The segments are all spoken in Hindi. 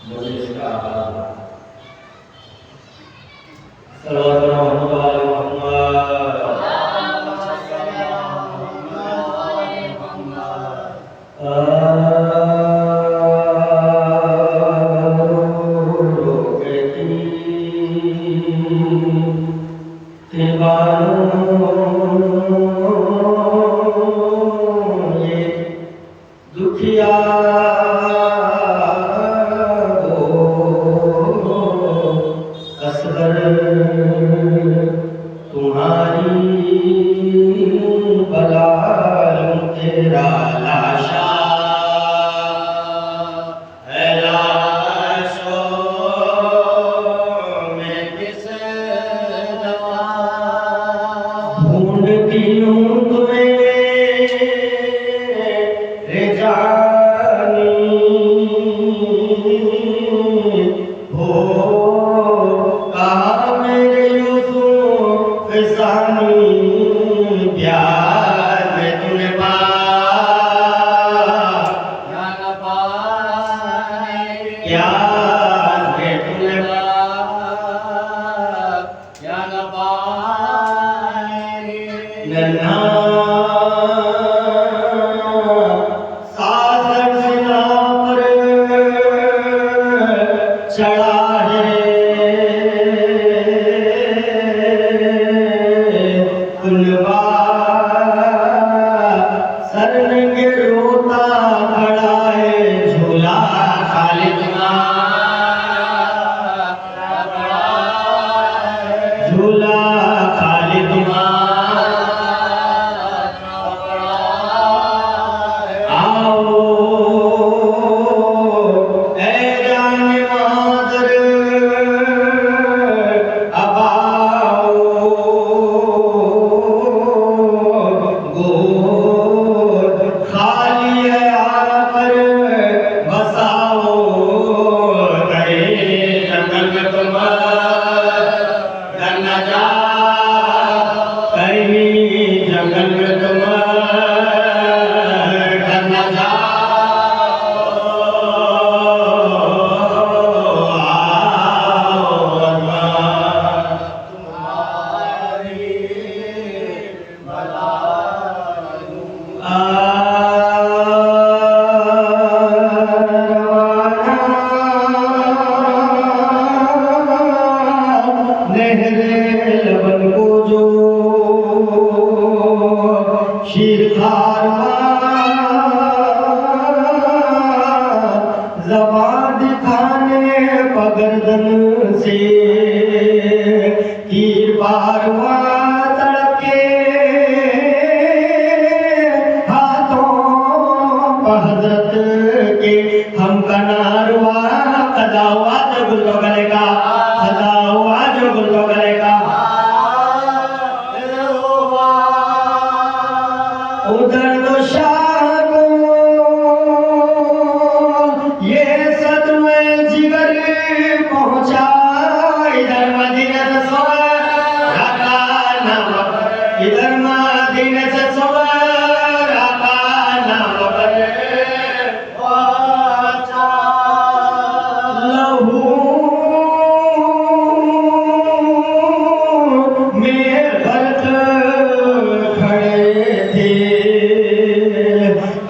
मुझे इसका आभार है। सल्लल्लाहु अलैहि दुखिया असगर तुम्हारी बला तेरा लाशा है लाशों में किस दवा ढूंढती हूँ तुम्हें रे जानी हो कहा मेरे यूसुफ सानी प्यार में तूने प्यार में तूने नन्हा सागर सिना पर चढ़ा है कुलवा सरन के रोता खड़ा है झूला खालिद झूला खालिद जंगल में तुम घर न लबन को जो शीर ज़बान दिखाने पगर्दन से तीर पारवा तड़के हाथों हजरत के हम कनारवा कदा हुआ जो गुल्लो गलेगा कदा हुआ जो गुल्लो गलेगा उधर तो शाह को ये सदमे जिगर पहुंचा इधर मदीना से सवर आका नाम इधर मदीना से सवर आका नाम पर पहुंचा लहू में भरत खड़े थे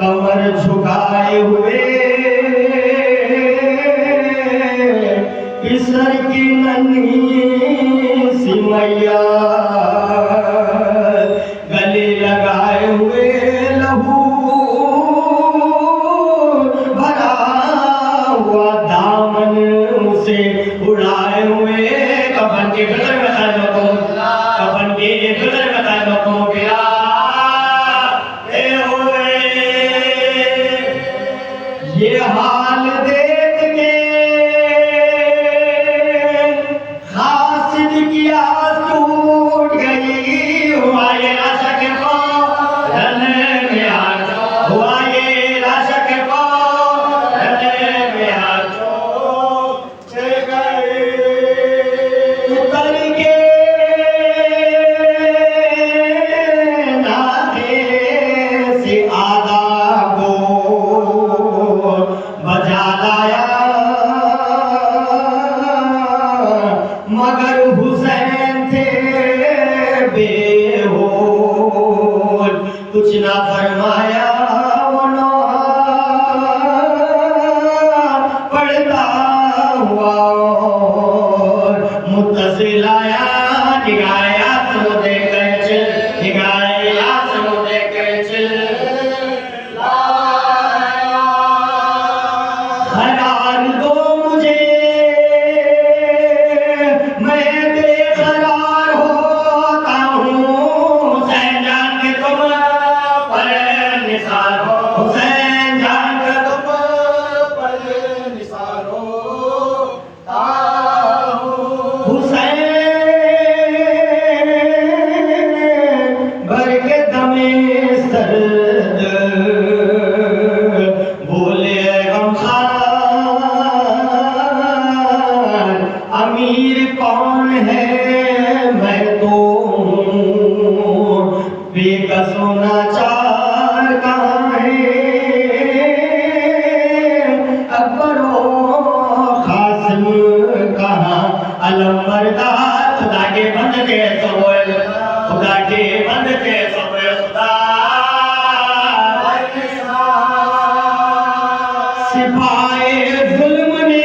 कमर झुकाए हुए किसर की नन्ही सी मैया गले लगाए हुए लहू भरा हुआ दामन से उड़ाए हुए कफन के बदल कफन के बदल बताए गया ये हाल देख के खासिद की आंसू मुतसिलाया निगाया समुदे कैचिल निगाया समुदे कैचिल करार दो मुझे मैं बेकरार होता हूँ हुसैन जान के तुम पर निसार हो हुसैन जान के तुम पर निसार हो हुसैन भर के दमे सर्द बोले गमखार अमीर कौन है मैं तो हूँ बेकसो नाचार कहाँ है अकबरो कासिम कहाँ अलम बरदार खुदा के बंद के सोयल खुदा के बंद के सोयल खुदा सिपाही जुल्म ने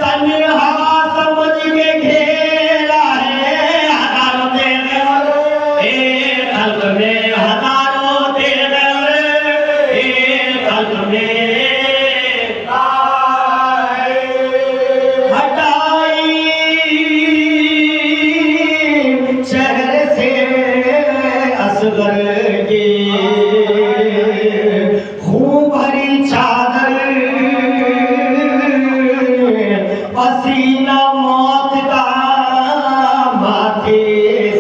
तन्हा समझ के घेरा है हजारों तेरे एक खल्क में हजारों तेरे एक खल्क में हटाई शहर से असगर की खून भरी चादर पसीना मौत का माथे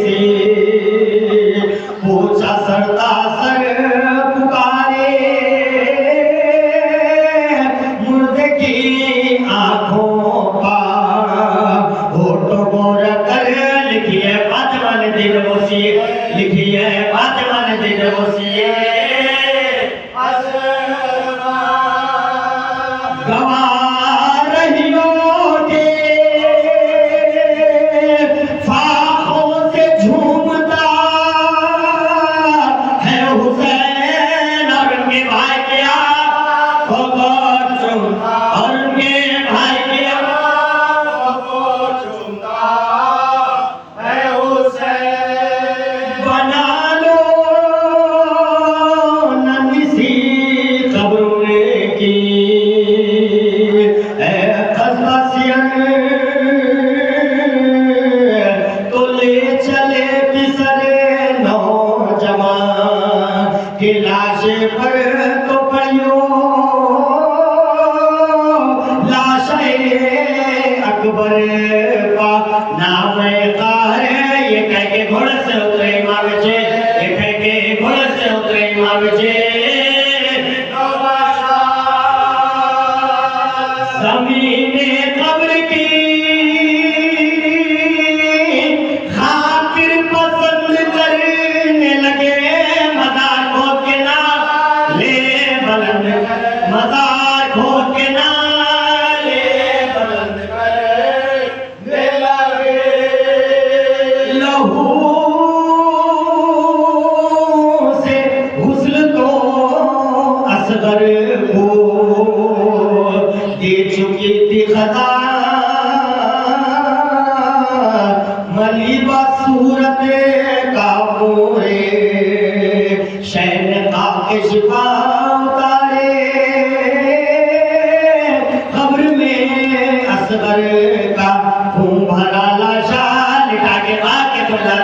से पूछा सरता सर पुकारे मुर्दे की आंखों का होठों को रखकर लिखिए पाँचवन दिन वसीयत लिखिए पाँचवन दिन वसीयत गवाह रहियों के फाखों से झूमता है हुसैन और उनके भाई क्या और उनके भाई क्या बना लो नन्ही सी कब्रों की ऐ कस्बसियन तो ले चले पिसरे नौजवान की लाशे पर तो पड़ियो लाशे अकबर का नाम का है ये कह के घोड़े से उतरे मांगे ये कह के घोड़े से उतरे मांगे ज़मीने कब्र की खातिर पसंद करने लगे मज़ार खोद के ना ले बुलंद मज़ार खोद के ना ले बुलंद करने लगे लहू से गुस्ल तो असगर को दे चुकी थी खता मलीबा सूरत का मोरे शैन का के शिफा उतारे कब्र में असगर का खून भरा लाशा लिटा के बाके तुला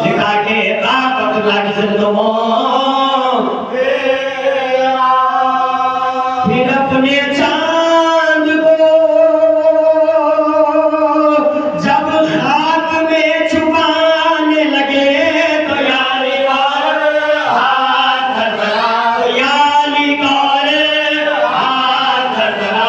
लिटा के बाके तुला की जिंदगी फिर अपने चांद को जब खाक में छुपाने लगे तो याली गौर हाथ धरा तो याली गौर हाथ धरा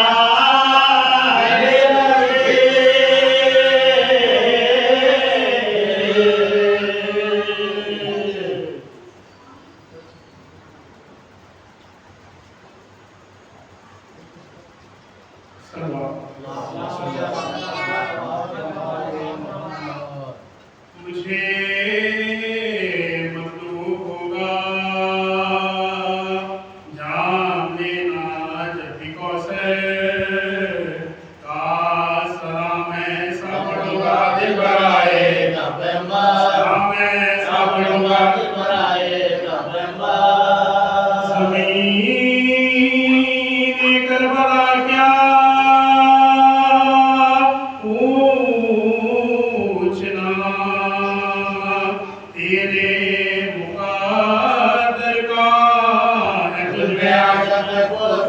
मुझे मतलूब होगा जान देना जब भी कौशल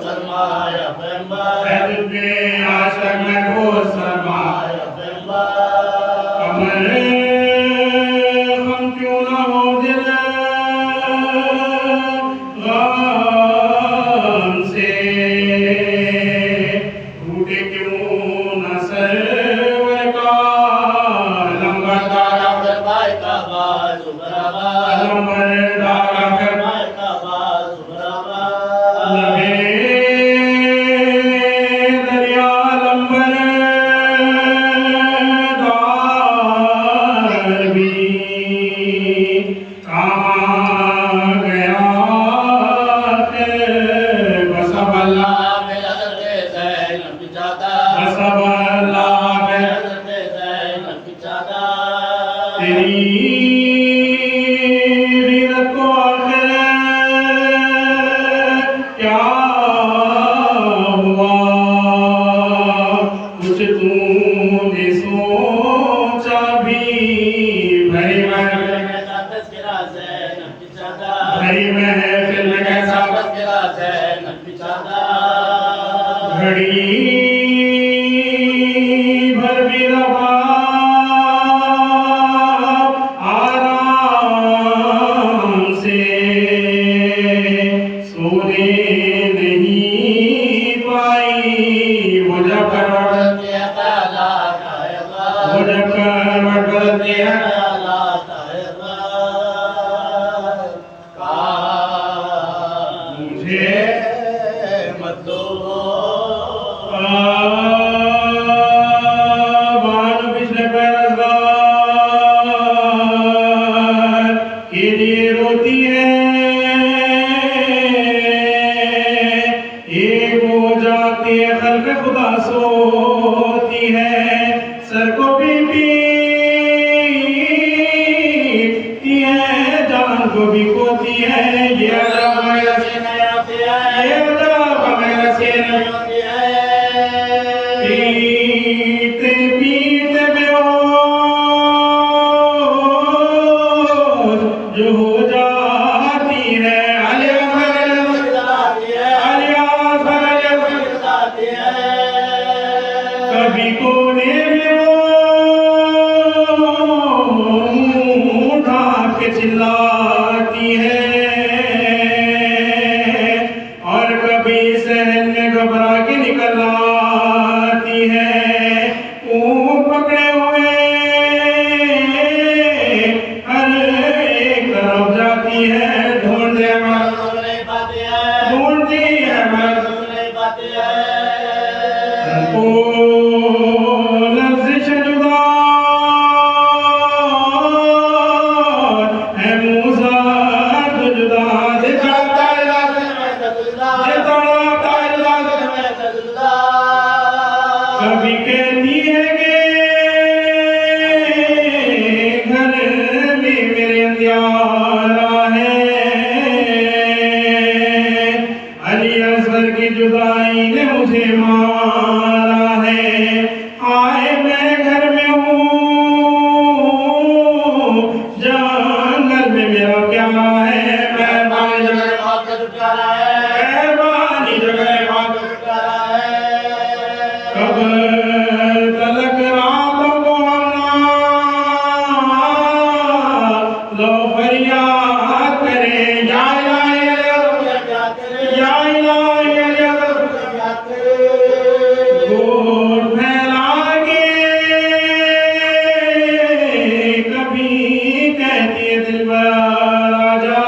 फरमाया पैगंबर है तुझे आशिक में खोज फरमाया कमर हम क्यों ना हो दिल गम से टूटे क्यों न सरवर का लंबरदार भाई का बाज बराबर लंबरदार कर भाई का बाज बराबर लगे दरिया लंबरदार भी कहाँ गया फिर बसबल्ला मेरा दर्द ज़ैन पिछाता बसबल्ला मेरा दर्द ज़ैन पिछाता तेरी वीरत को आखिर क्या हुआ कुछ तूने सोचा भी भरी महफिल भरी महफिल में कैसा घड़ी भर भी रहा आराम से सोने नहीं पाई वो जब करवट बदलती है मुझे बाल पिछले पैरदार के लिए रोती है एक हो जाती है खल्क खुदा सोती है सर को पीती है जान को भी खोती है ये अज़ाब मेरा ये अज़ाब मेरा सीना पीते पीते बेहोश जो हो जाती है आलिया कभी कोने में वो उठा के चिल्लाती है और कभी सहन में घबरा के निकल आती है ऊँट पकड़े हुए हर एक तरफ जाती है ढूंढती है ओ लफ्ज़ जुदा है मूसा जुदा दिखाता कभी कहती है कि घर में मेरे अंधियारा है अली असगर की जुदाई ने मुझे मारा है आए मैं घर में हूँ जंगल में मेरा क्या है मेहरबानी जगह कब तलक रातों को लो फरियाद करें या गोद फैला के कभी कहती है दिलबर आजा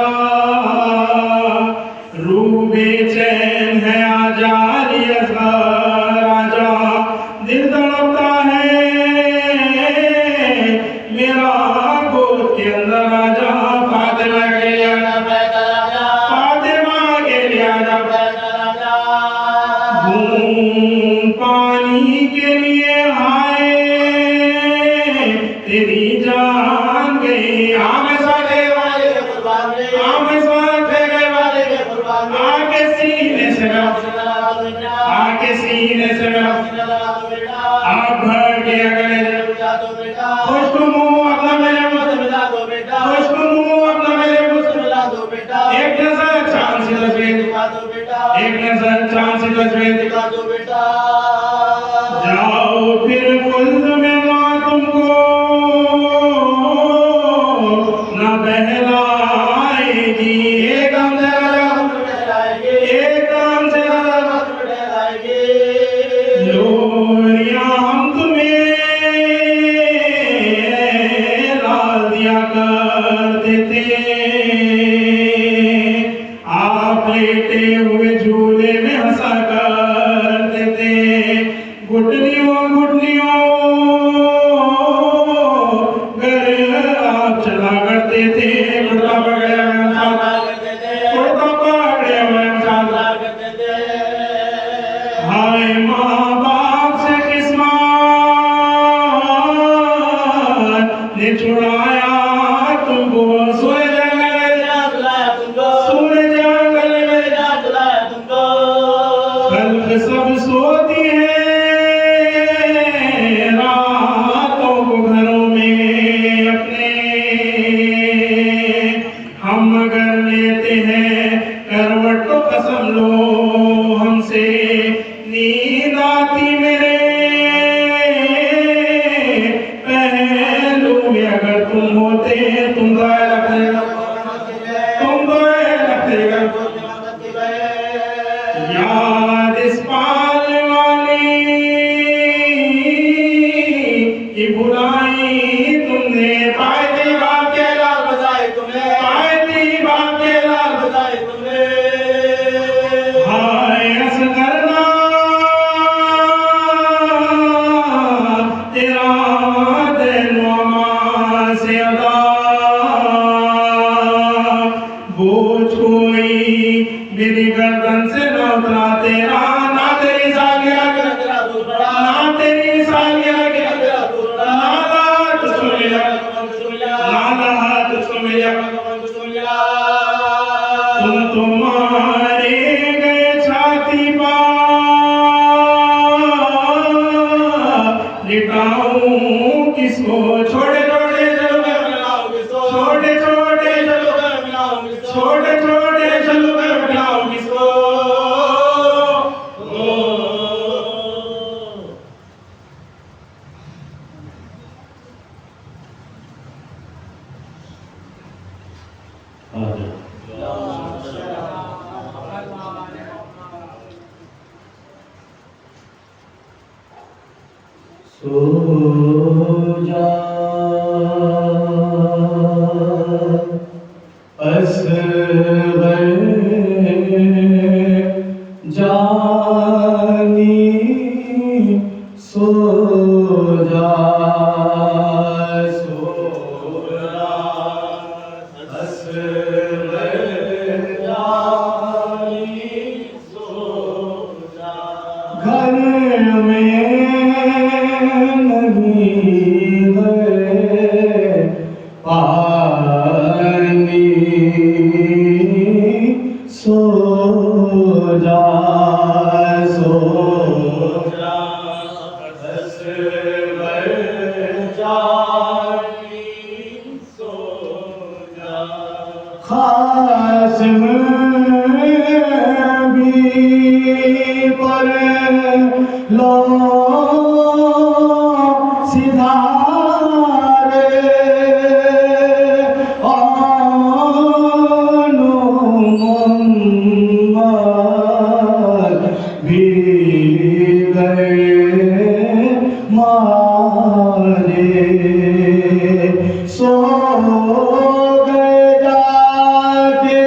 रूह बेचैन है आजा आजा दिल तड़पता है मेरा गोद के अंदर आजा फातिमा के लिए आजा बूंद पानी के लिए हाय तेरी जान गई आमे साथे वाले आके सीने से आप भर के अगले खुशबू अपना मेरे खुशबू अपना मेरे एक नजर चांद से चांद सी तस्वीर दिखा दो बेटा। जाओ फिर खुल्द में माँ तुमको न बहलाएगी। एकदम से एकदम से लोरियां हम तुम्हें लाल दिया करते थे। आप लेटे हुए झूले में हंसा करते थे। घुटनियों घुटनियों घर आप चला करते थे। कुर्ता पकड़े हुए इंसान हाय माँ बाप से किस्मत ने छुड़ाया तुमको। सोए जंगल में खल्क सब सोती है रातों को घरों में अपने। हम मगर लेते हैं करवट तो कसम लो हमसे। नींद आती मेरे पहलू में अगर तुम होते तुम तो याद इस पाल वाली की बुलाई तुमने। पायती बाप के लाल बजाए तुमने। पायती बाप के लाल बजाए तुमने। हाय असगरना तेरा दिलवा से अदा बोझ कोई मेरी गर्दन से न उतरा तेरा। ना तेरी सालिया ना तेरी सालिया नाला तुझको मिला नाला तुझको मिला। तुम तुम्हारे गए छाती पर लिटाऊं किसको। छोटे छोटे छोटे छोटे छोटे छोटे चलो कर मिलाओ किसको। सो जा असगर जानी सो जा। असगर जानी सो जा। घर में नहीं है पानी सो जा असगर जानी सो जा। खास भी पर लो सिधारे मोहम्मद भी गए मारे। सो गए जाके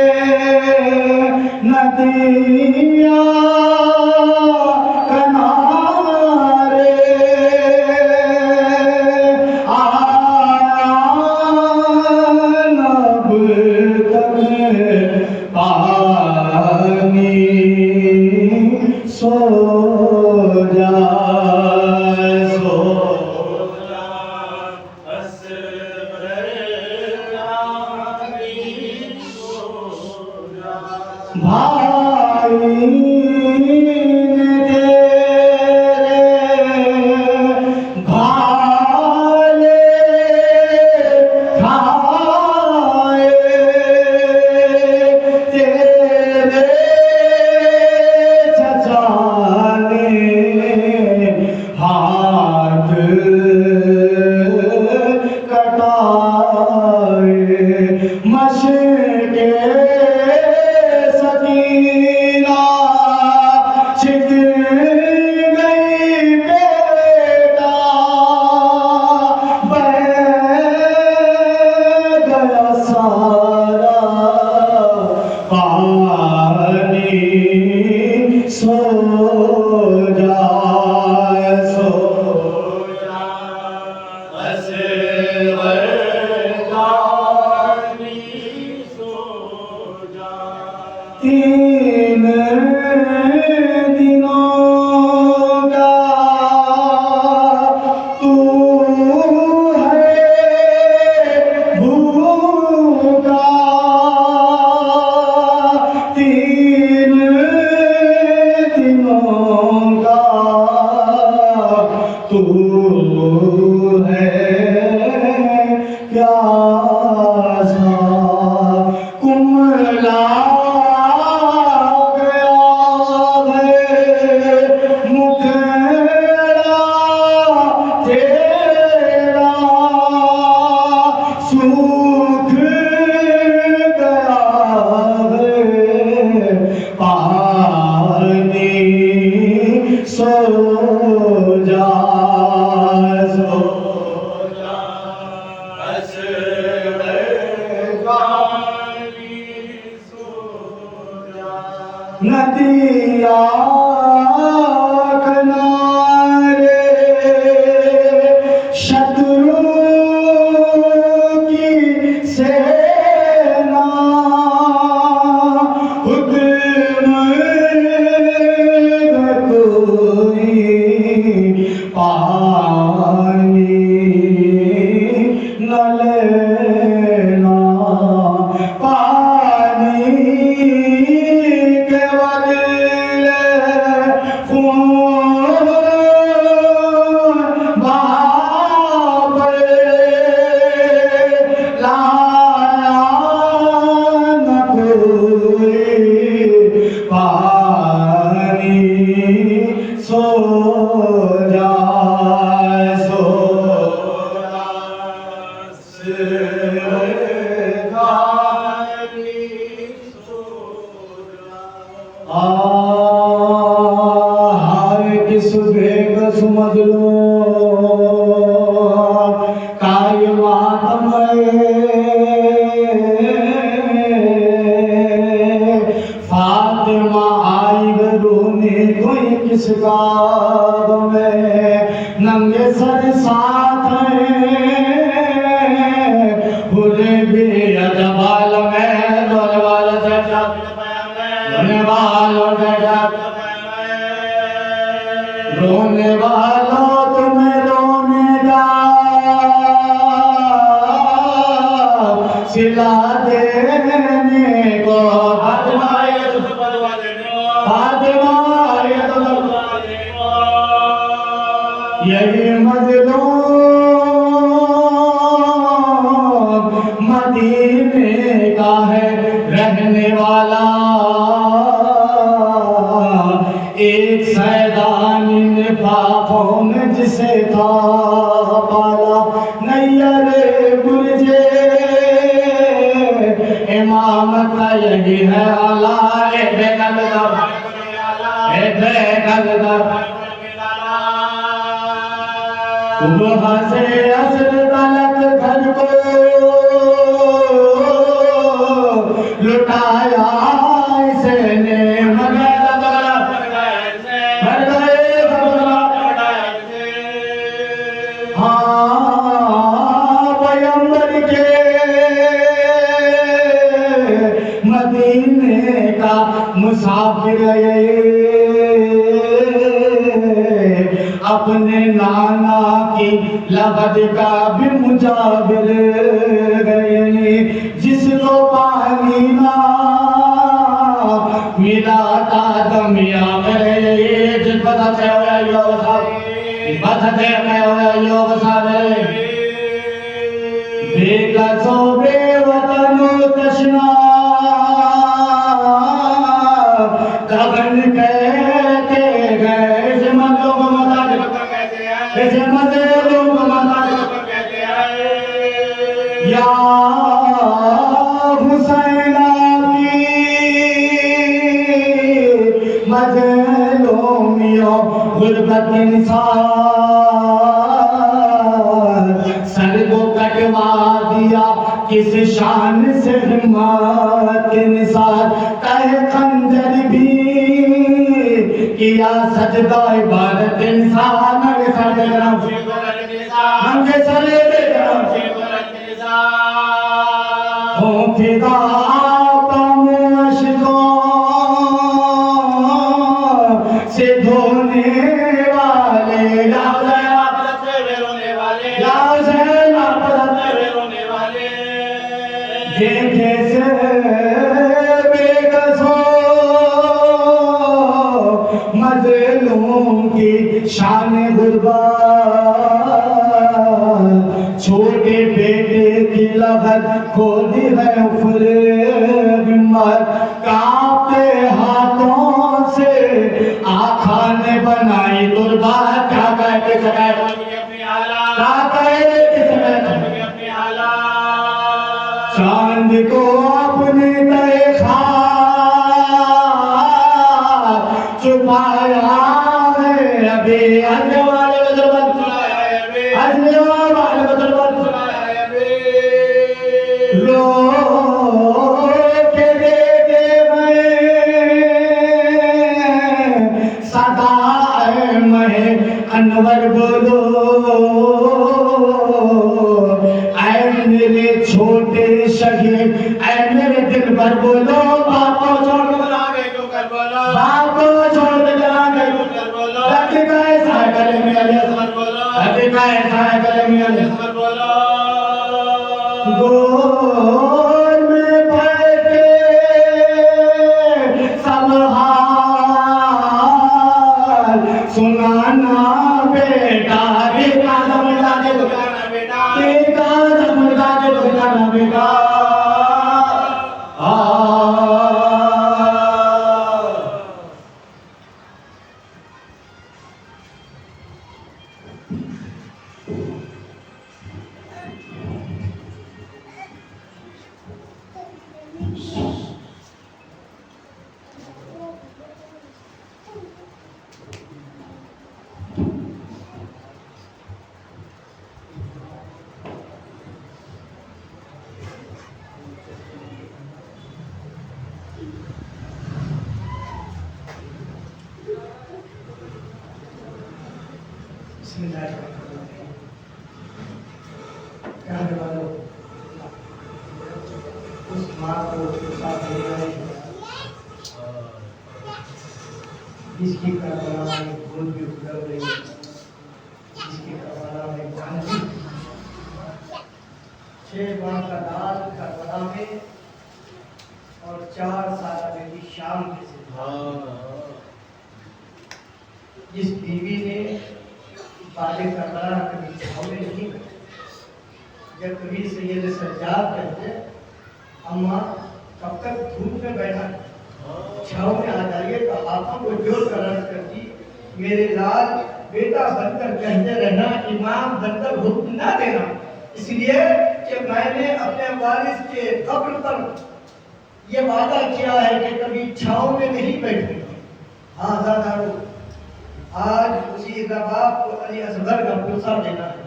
नदिया पानी सो जा भाई भाले खाए तेरे चचा सो जा सो जा असवर जानी सो जा। 3 दिनों का तू है भूखा, 3 दिनों का तू है प्यासा। कुमला गया है मुखड़ा तेरा, सूख गया है पानी सो जा सो जा असवर जानी सो जा। नदिया किनारे शत्रुओं की सेना, हुक्म कोई पानी न लेना, पानी के बदले खून बहावे, लाया न कोई पानी सो जा सो जा जानी सो जा। हाय कि सुबह का सुमध लो काय मातम फातिमा आई रोने कोई किसका में नंगे सर साथ हुरे भी अजबाल में रोने वाला जैसा रोने वालों जैसा रोने वालों तुम्हें रोने का सिला देने को फातिमा यही मजलूम मदीने का है रहने वाला, एक सैदानी ने बाहों में जिसे था पाला, नैयर गुरजे इमाम का यही है आला, वहाँ से असर तलक घर को लुटाया इसने पैगंबर के मदीने का मुसाफिर अपने नाना की लबद का भी मुजाबिर गए, जिसको पानी ना मिला था दमिया मेरे जिस पता से हुआ योग बसते में हुआ योग सारे बेकसो बेवतनो तशना कबन कहते गए मजो को मता ऐसे मजो को मता या हुसैना की मजलो मियो गुरबत इंसान सर को कटवा दिया किस शान से हिम्मत के निसार कहे खंजर भी किया सजदा इबादत इंसान के साथ जनाब हमके सारे जनाब हो फिदा से धोने वाले जैसे बेकसों मजलूम की शान गुरबा छोटे बेटे की लगत खोदी है फुल बिमर कांपते हाथों से आखा ने बनाई दुर्बा क्या कहते समय चांद को अपने तय छुपाया है अभी अन्य वाले बदलबन अन्य वाले बदलबन लो के दे मैं सदा मैं अनवर बोलो मेरे छोटे शहीद ऐ मेरे दिल भर बोलो बाप को छोड़ के चला गए क्यों कर बोलो बाप को छोड़ के चला गए क्यों कर बोलो लड़के का ऐसा है गले में अली असगर बोलो लड़के का ऐसा है गले में अली असगर बोलो गोद में बैठे सब हाल सुनाना बेटा रे कादम लागे दुकाना बेटा बेटा उस माँ को साथ ले आए जिसकी करबला में खून भी उगल रही जिसकी करबला में जान भी 6 माह का लाल करबला में और 4 साल बेटी शाम के से जिस बीवी ने बाले करबला कभी छाव में नहीं कटी जब कभी सैयद सज्जाद कहते अम्मा कब तक धूप में बैठा छाव में आ जाइए तो हाथों को जोड़ कर अर्ज करती मेरे लाल बेटा बनकर कहते रहना इमाम बनकर हुक्म ना देना इसलिए कि मैंने अपने वारिस के कब्र पर ये वादा किया है कि कभी छाव में नहीं बैठूंगा हाँ दादारो आज उसी रबाब को अली असगर का पुरसा देना है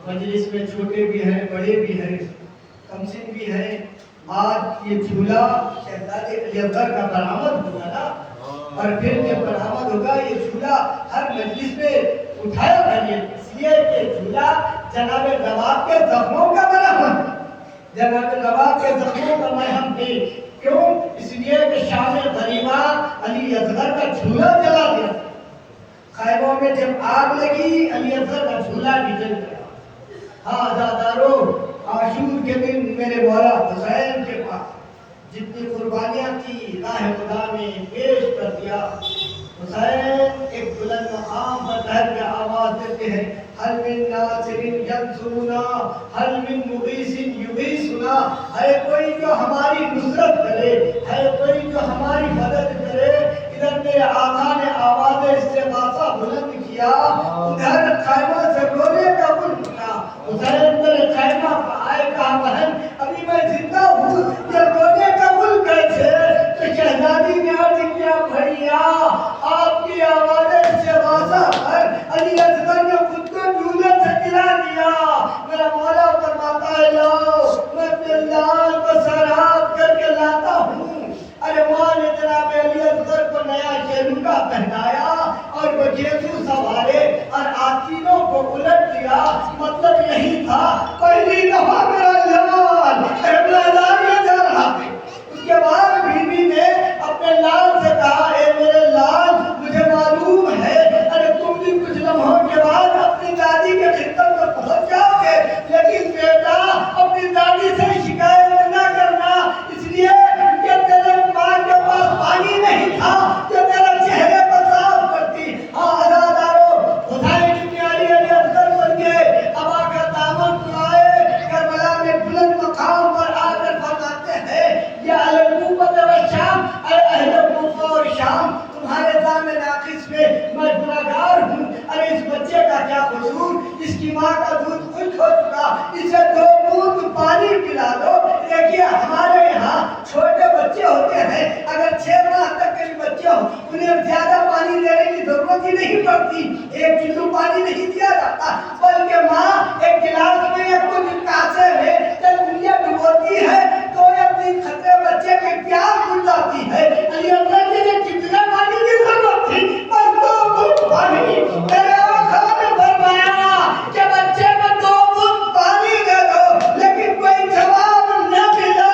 मजलिस में छोटे भी हैं बड़े भी हैं कमसिन भी हैं आज ये झूला शहजादे अली असगर का बरामद होगा ना और फिर जब बरामद होगा ये झूला हर मजलिस में उठाया करिए इसलिए कि झूला जनाब नवाब के जख्मों का बना हुआ जनाब नवाब के जख्मों का महम थी क्यों इसलिए कि शाम गरीबा अली असगर का झूला जला दिया खैबों में जब आग लगी अली असगर का झूला भी जल गया हाँ आजादारो आशूर के दिन मेरे मौला हुसैन के पास जितनी कुर्बानियां थी राह खुदा में पेश कर दिया हुसैन एक बुलंद मकाम पर ठहर के आवाज देते हैं हल मिन नासिरिन यंसुरुना हल मिन मुगीसिन युगीसुना है कोई जो हमारी नुसरत करे है कोई जो हमारी मदद करे इधर मेरे आका ने आवाज इस्तिगासा बुलंद किया उधर खैमा से रोने का बुल सुना हुसैन मेरे खैमा पर आए कहा बहन अभी मैं जिंदा हूँ ये रोने का बुल कैसे तो शहजादी ने अर्ज किया भैया आपकी आवाज इस्तिगासा पर अली असगर ने खुद को झूले से गिरा दिया मेरा मौला फरमाता है लो मैं अपने लाल को सराब करके लाता हूँ अरे माँ ने जनाब अली असगर को नया शेरूका पहना तीनों को उलट दिया। मतलब यही था, पहली दफा मेरा लाल मैदान में जा रहा है। उसके बाद बीवी ने अपने लाल से कहा, ए मेरे लाल, मुझे मालूम है अरे तुम भी कुछ लम्हों के बाद अपनी दादी के खिदमत में पहुंच जाओगे, लेकिन बेटा अपनी दादी से शिकायत न करना, इसलिए कि तेरे माँ के पास पानी नहीं था जो तेरा चेहरे पर साफ करती। हाँ अज़ादारों, हुसैन की प्यारी अली असगर बन गए, अबा का दामन बुलाए, करबला में बुलंद मकाम पर आकर फरमाते हैं, या अहले कूफा व शाम, अहले कूफा और शाम, तुम्हारे दामन नाकिस में मैं गुनाहगार हूँ। अरे इस बच्चे का क्या कसूर, इसकी माँ का दूध खुश्क हो चुका, इसे 2 बूंद पानी पिला दो। देखिए हमारे यहाँ छोटे बच्चे होते हैं, अगर 6 माह तक के बच्चे हो, उन्हें ज्यादा पानी देने की जरूरत ही नहीं पड़ती, 1 चुल्लू पानी नहीं दिया जाता, बल्कि माँ एक गिलास में या कुछ कांसे में जब उंगलियां डुबोती है तो ये 3 खतरे बच्चे के प्यास बुझ जाती है। अली अल्लाह के लिए कितना पानी की जरूरत थी, बस 2 बूंद पानी। मेरे आका ने फरमाया कि बच्चे को 2 बूंद पानी दे दो, लेकिन कोई जवाब न मिला।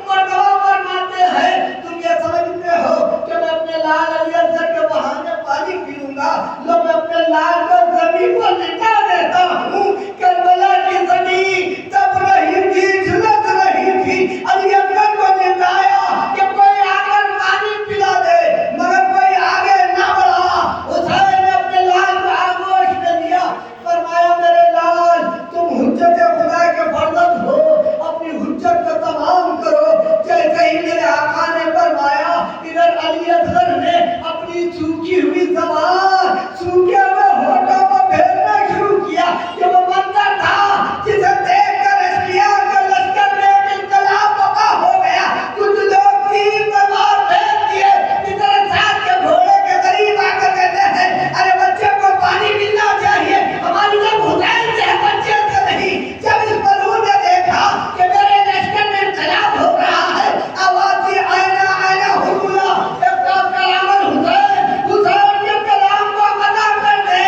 मर्दवा फरमाते हैं, तुम ये समझते हो कि मैं अपने लाल अली असगर के बहाने पानी पीऊंगा? लो मैं अपने लाल को जमीन पर लिटा देता हूँ। करबला की जमीन तब रही थी, झुलस रही थी, अली असगर को लिटाया कि कोई आकर पानी पिला दे, मगर कोई आगे न बढ़ा। हुसैन ने अपने लाल को आगोश में दिया, फरमाया मेरे लाल, तुम हुज्जत खुदा के फर्जंद हो, अपनी हुज्जत को तमाम करो। जैसे ही मेरे आका ने फरमाया, इधर अली असगर ने अपनी सूखी हुई ज़बान सूखे हुए होठों को फेरना शुरू किया कि वो मंजर था जिसे देखकर अश्किया के लश्कर में एक इनकलाब बर्पा हो गया। कुछ लोग तीर तलवार फेंक दिए, इधर साथ के घोड़े के करीब आकर कहते हैं, अरे बच्चे को पानी मिलना चाहिए, हमारी जब हुसैन से है, बच्चे से नहीं। जब इस मलून ने देखा कि मेरे लश्कर में इनकलाब हो रहा है, आवाज़ आयना आयना हुआ, एक तरफ कलाम हुसैन, हुसैन के कलाम को अदा कर दे।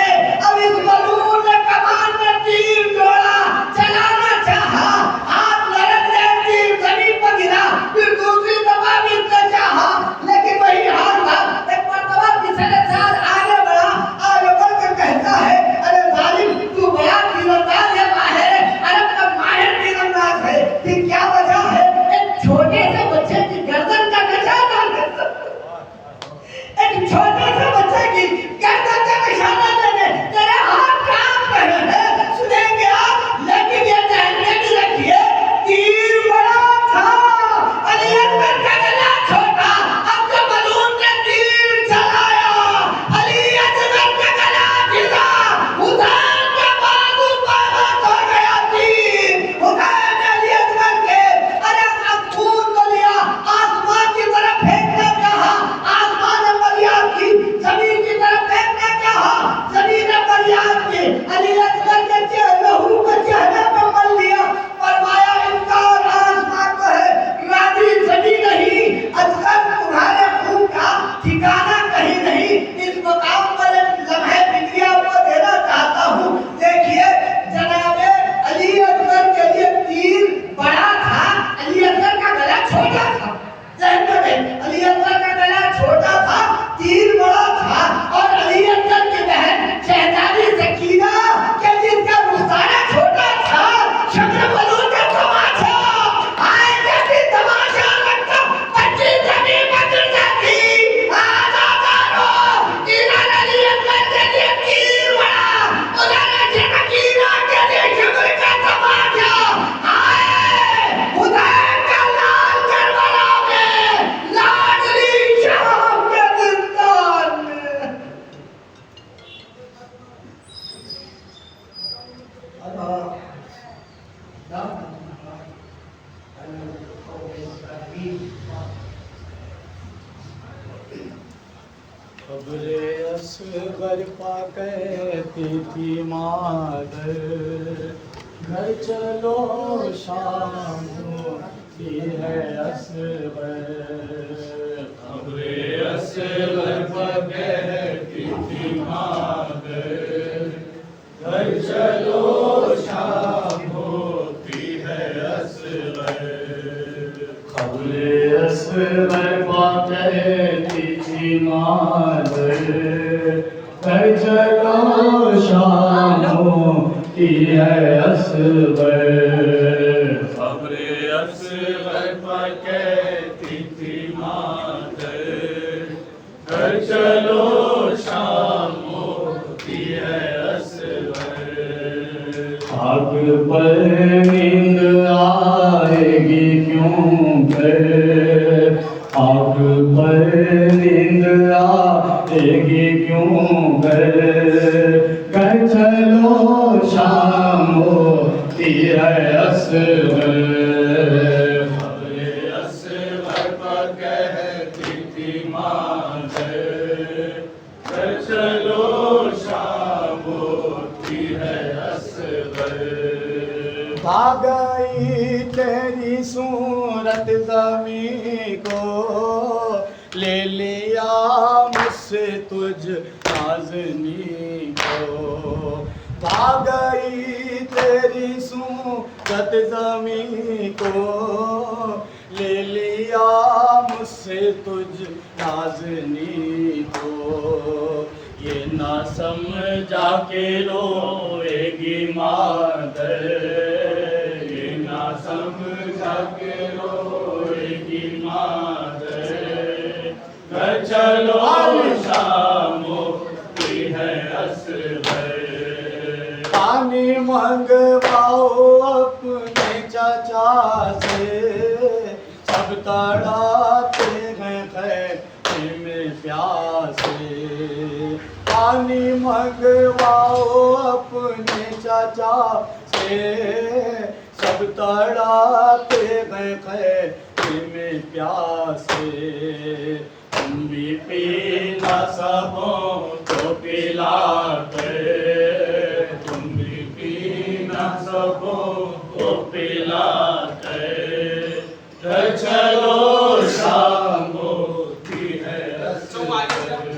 अब इस मलून ने कमान में तीर जोड़ा, चलाना चाहा, हाथ लड़क गए, तीर जमीन पर गिरा, फिर दूसरी दफा भी इसने चाहा, लेकिन वही हाल था। एक मर्तबा पिछले साल आगे बढ़ा, आगे बढ़ के कहता है, अरे जालिम, तू बड़ा तीरंदाज है, माहिर है, अरे तब माहिर तीरंदाज है, फिर क्या वजह है? एक छोटे से बच्चे की गर्दन का निशाना, एक छोटे से बच्चे की गर्दन का निशाना लेने तेरे हाथ काम कर रहे हैं, सुनेंगे आप, लेकिन ये ध्यान में भी रखिए, तीर बड़ा था, अली असगर का गला छोटा। अब जो मलून ने तीर चलाया, अली असगर का गला गिरा, हुसैन का बाजू बाहर हो गया। तीर हुसैन ने अली असगर के अरे अब खून को लिया, आसमान की तरफ फेंकना चाहा, आसमान ने फरियाद की, जमीन की तरफ फेंकना चाहा, जमीन ने फरियाद की, अली असगर के लहू को चेहरे पर मल लिया, फरमाया इनकार आसमान को है, राजी जमीन नहीं। असगर तुम्हारे खून का ठिकाना कहीं नहीं। इस मकाम पर एक लम्हे फिक्रिया आपको देना चाहता हूँ। देखिए जनाबे अली असगर के लिए तीर बड़ा था, अली असगर का गला छोटा था। ध्यान रखें, अली असगर का गला छोटा था, तीर बड़ा था, और अली असगर की बहन शहजादी सकीना के जिसका रुखसाना छोटा था, शम्र बलून का तमाशा, आए जैसी तमाशा लगता, बच्ची जमीन पर गिर जाती। आज़ादारों, इधर अली असगर के लिए तीर बड़ा, उधर सकीना के लिए शम्र का तमाशा। आए हुसैन का लाल करबला में, लाडली शाम के जिंदान में। खबरे असगर पा कहती थी मादर, घर चलो शाम होती है असगर। खबरे असगर पा कहती थी मादर, चलो शाम होती है असबर। खबरे असगर पर कहती थी मादर, घर चलो शाम होती है असगर। आग पर नींद आएगी क्यों कर, आग पर नींद आएगी क्यों कर, घर चलो शाम होती है असगर। खबरे असगर पर कहती थी मादर, घर चलो शाम होती है असगर। भाग गई तेरी सूरत ज़मीं को, ले लिया मुझसे तुझ नाज़नी को। भाग गई तेरी सूरत ज़मीं को, ले लिया मुझसे तुझ नाज़नी को। ये ना समझा के रोएगी मादर, ये ना समझा के रोएगी मादर, घर चलो शाम होती है असगर। पानी मंगवाओ अपने चाचा से, सब तड़ाते हैं खैमे में प्यासे। पानी मंगवाओ अपने चाचा से, सब तड़ाते हैं खैमे में प्यासे। तुम भी पी ना सको तो पिला कर, तुम भी पी ना सको तो पिला कर, घर चलो शाम होती है असगर।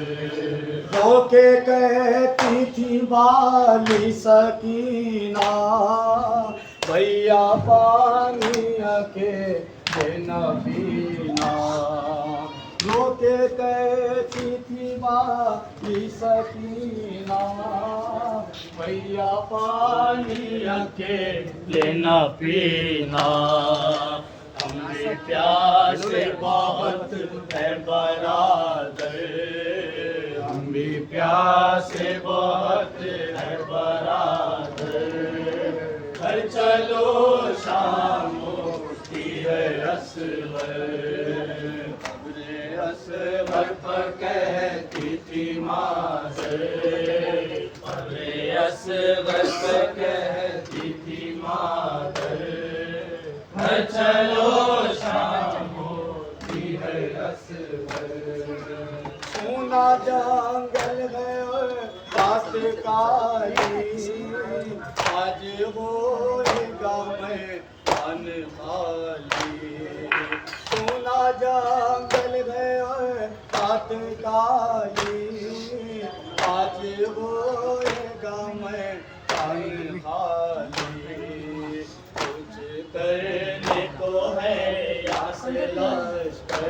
रोके कहती थी वाली सकीना, भैया पानी अकेले न पीना। रोके कहती थी वाली सकीना, भैया पानी अकेले न पीना। हमें प्यास बहुत है बरादर, हम भी प्यास बहुत है बरादर, घर चलो शाम होती है असगर। खबरे असगर पर कहती थी मादर, खबरे असगर पर कहती थी मादर, घर चलो शाम होती है असगर। सोना जंगल है रात काली, आज होएगा मैदान खाली। सोना जंगल है रात काली, आज होएगा मैदान खाली। कुछ करने को है यास लश्कर,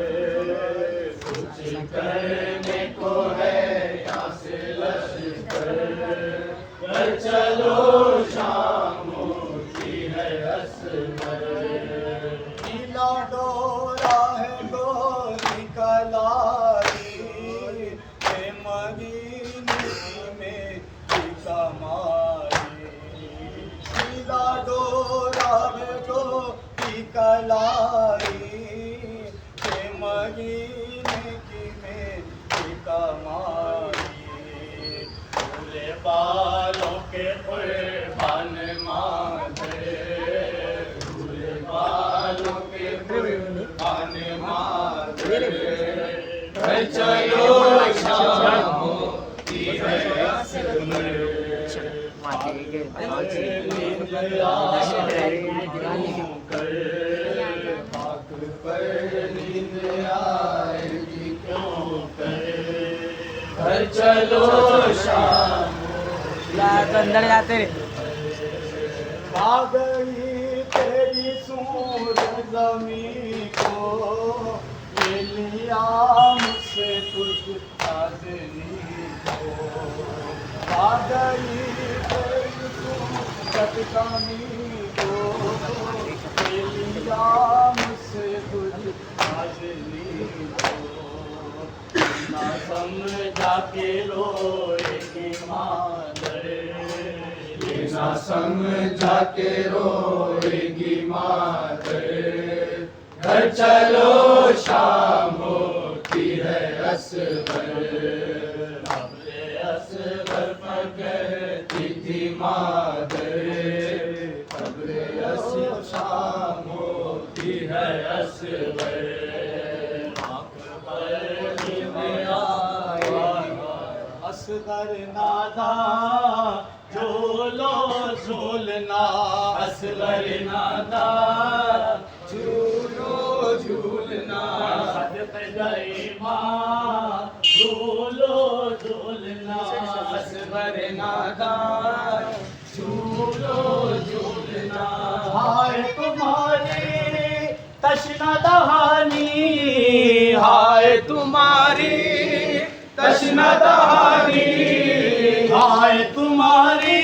कुछ करने को है यहाँ से लश्कर, घर चलो शाम होती है असगर। नीला डोरा है गोरी कलाई, मदीने में कमाई। नीला डोरा है गोरी कलाई, मदीने की मेरी कमाई। पूरे बालों के कुर्बान माथे, पूरे बालों के कुर्बान माथे, घर चलो शाम होती है असगर। घर चलो शाम तो अंदर जाते आ गई तेरी सूरत ज़मीं को, ले लिया मुझसे तुझ नाज़नी को। गई चटकानी को लिया मुझसे कुछ हाजरी को ना समझा के रोएगी मादर ना समझा के रोएगी मादर घर चलो शाम होती है असबर हमरे असबर पर कहती थी मादर हमरे असबर शाम होती है असबर आँख पर नींद आए असगर नादा झोलो झूलना असगर नादा झूलो झूलना सदक गई माँ झूलो झूलना असगर नादा झूलो झूलना हाय तुम्हारी तशना दहानी हाय तुम्हारी तशना दहानी हाय तुम्हारी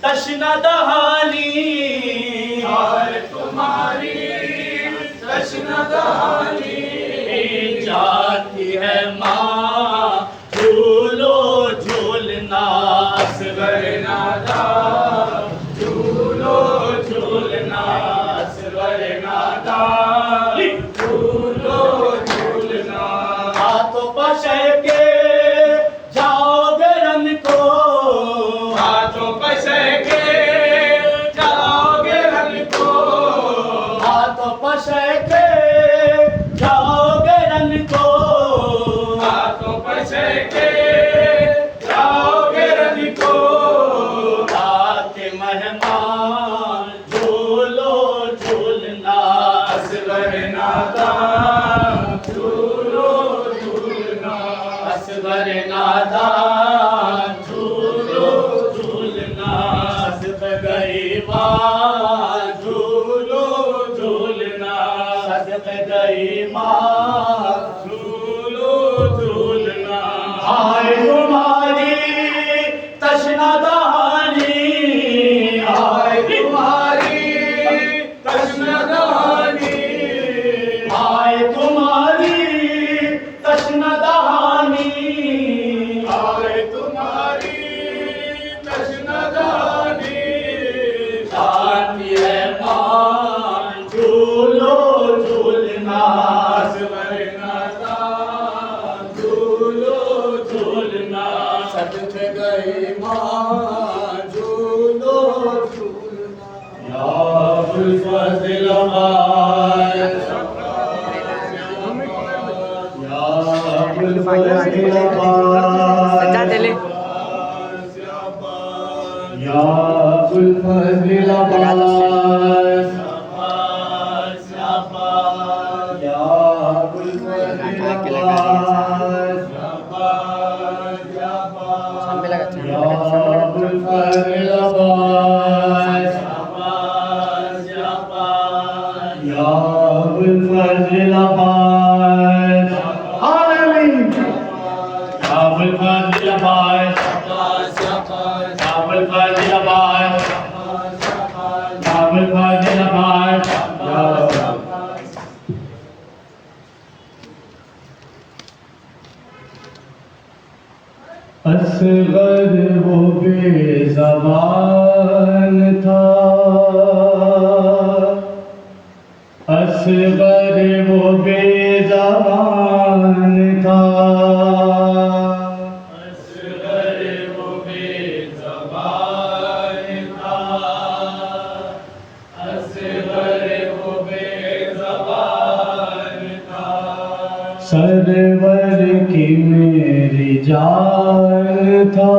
तशना दहानी हाय तुम्हारी तशना दहानी जाती है माँ झूलो झूलना असगर नादा झूलो झूलना असगर नादा झूलो झूलना हाथों पशे के जाओगे रन को हाथों पशे के जाओगे रन को हाथों पशे के जाओगे रन को हाथों पशे के जाओगे रन को आके मेहमान झूलो झूलना असगर नादा झूलो झूलना असगर नादा झूलो झूलना सद गई माँ झूलो झूलना सद गई माँ झूलो झूलना हाय तुम्हारी तशना दहानी हाय तुम्हारी तशना दहानी हाय तुम्हारी तशना दहानी हाय तुम्हारी तशना दहानी जाती है माँ झूलो झूलना असगर नादा झूलो झूलना सदक गई माँ झूलो झूलना या फज़ल आबाद या फज़ल आबाद सच्चा दिले या फज़ल आबाद या फज़ल आबाद सामने लगा या फज़ल आबाद या फज़ल आबाद आमीन या फज़ल आबाद या फज़ल आबाद या फज़ल आबाद असगर वो बेज़बान था असगर वो बेज़बान था असगर वो बेज़बान था असगर वो बेज़बान था सरवर की मेरी जान था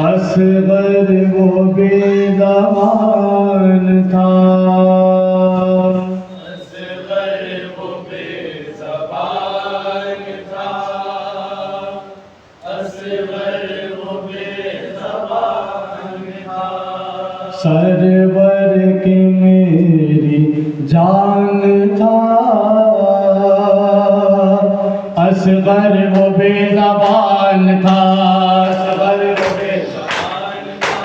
असगर वो बेज़बान था असगर वो बेज़बान था असगर वो बेज़बान था सरवर की मेरी जान था असगर वो बेज़बान था, असगर वो बेज़बान था,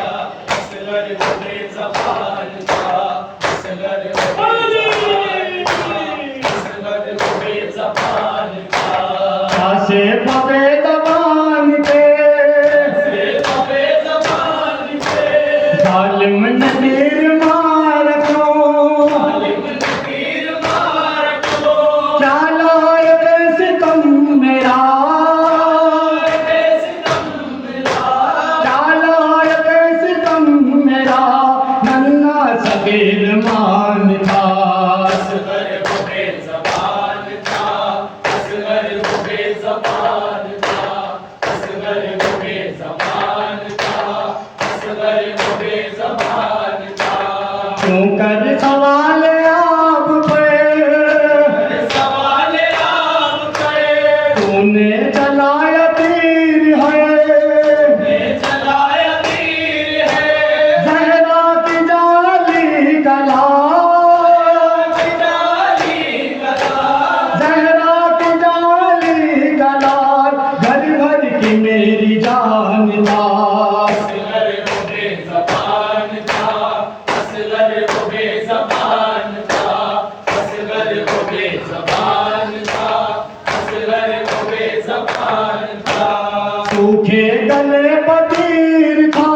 असगर वो बेज़बान था, असगर वो बेज़बान था, से पबे ज़बान थे, जालिम नज़ीर मार को, क्या लायक सितम मेरा, क्या लायक सितम मेरा, नन्हा सगीर मान था, असगर वो बेज़बान था, असगर वो बेज़बान था, असगर वो बेज़बान था, असगर वो बेज़बान था। क्यों कर सवाल आप पे, सवाल आप पे, तूने चलाया तीर है, चलाया तीर है, ज़हरा की जाली गला, ज़हरा की जाली गला, घर भर की मेरी जान ला, असगर वो बेज़बान था, असगर वो बेज़बान था, असगर वो बेज़बान था, असगर वो बेज़बान था। सूखे गले पतीर था,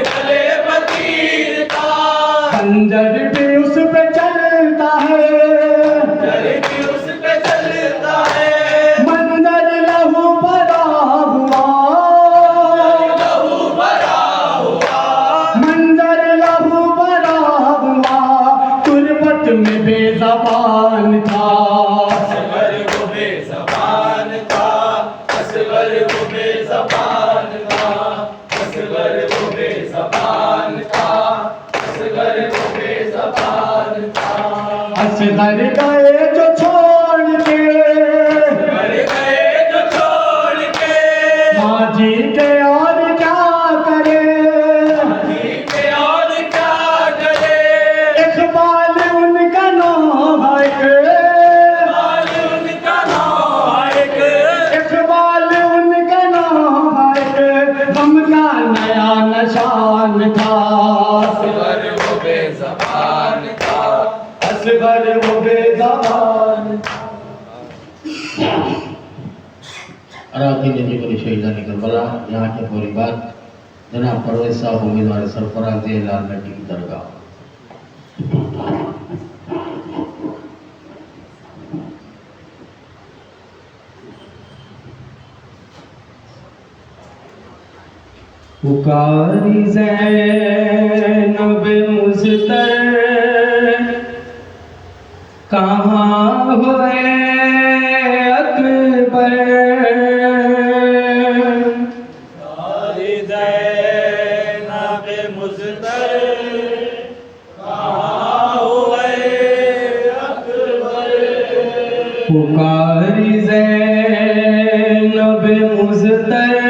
गले पतीर था, खंजर भी उस पे चलता है, खंजर भी उस पे चलता है, मंजर लहू भरा हुआ, लहू भरा हुआ, मंजर लहू भरा हुआ, तुरबत में बेज़बान था, असगर वो बेज़बान था, असगर वो बेज़बान था, असगर वो बेज़बान था, असगर वो बेज़बान था। असगर गए जो छोड़ के, असगर गए जो छोड़ के, माजी के और क्या करे, माजी के और क्या करे, इकबाल उनका नाम है, इकबाल उनका नाम है, इकबाल उनका नाम है, गम का नया निशान था, असगर वो बेज़बान था, असगर वो बेज़बान था। अराकीन जिगरी शहीदानी करबला यहाँ के पूरी बात जनाब परवेज साहब उम्मीदवार सरफराज लाल नड्डी की दरगाह। पुकारी ज़ैनब मुज़्तर कहाँ हुए अकबर, पुकारी ज़ैनब मुज़्तर कहाँ हुए अकबर, पुकारी ज़ैनब मुज़्तर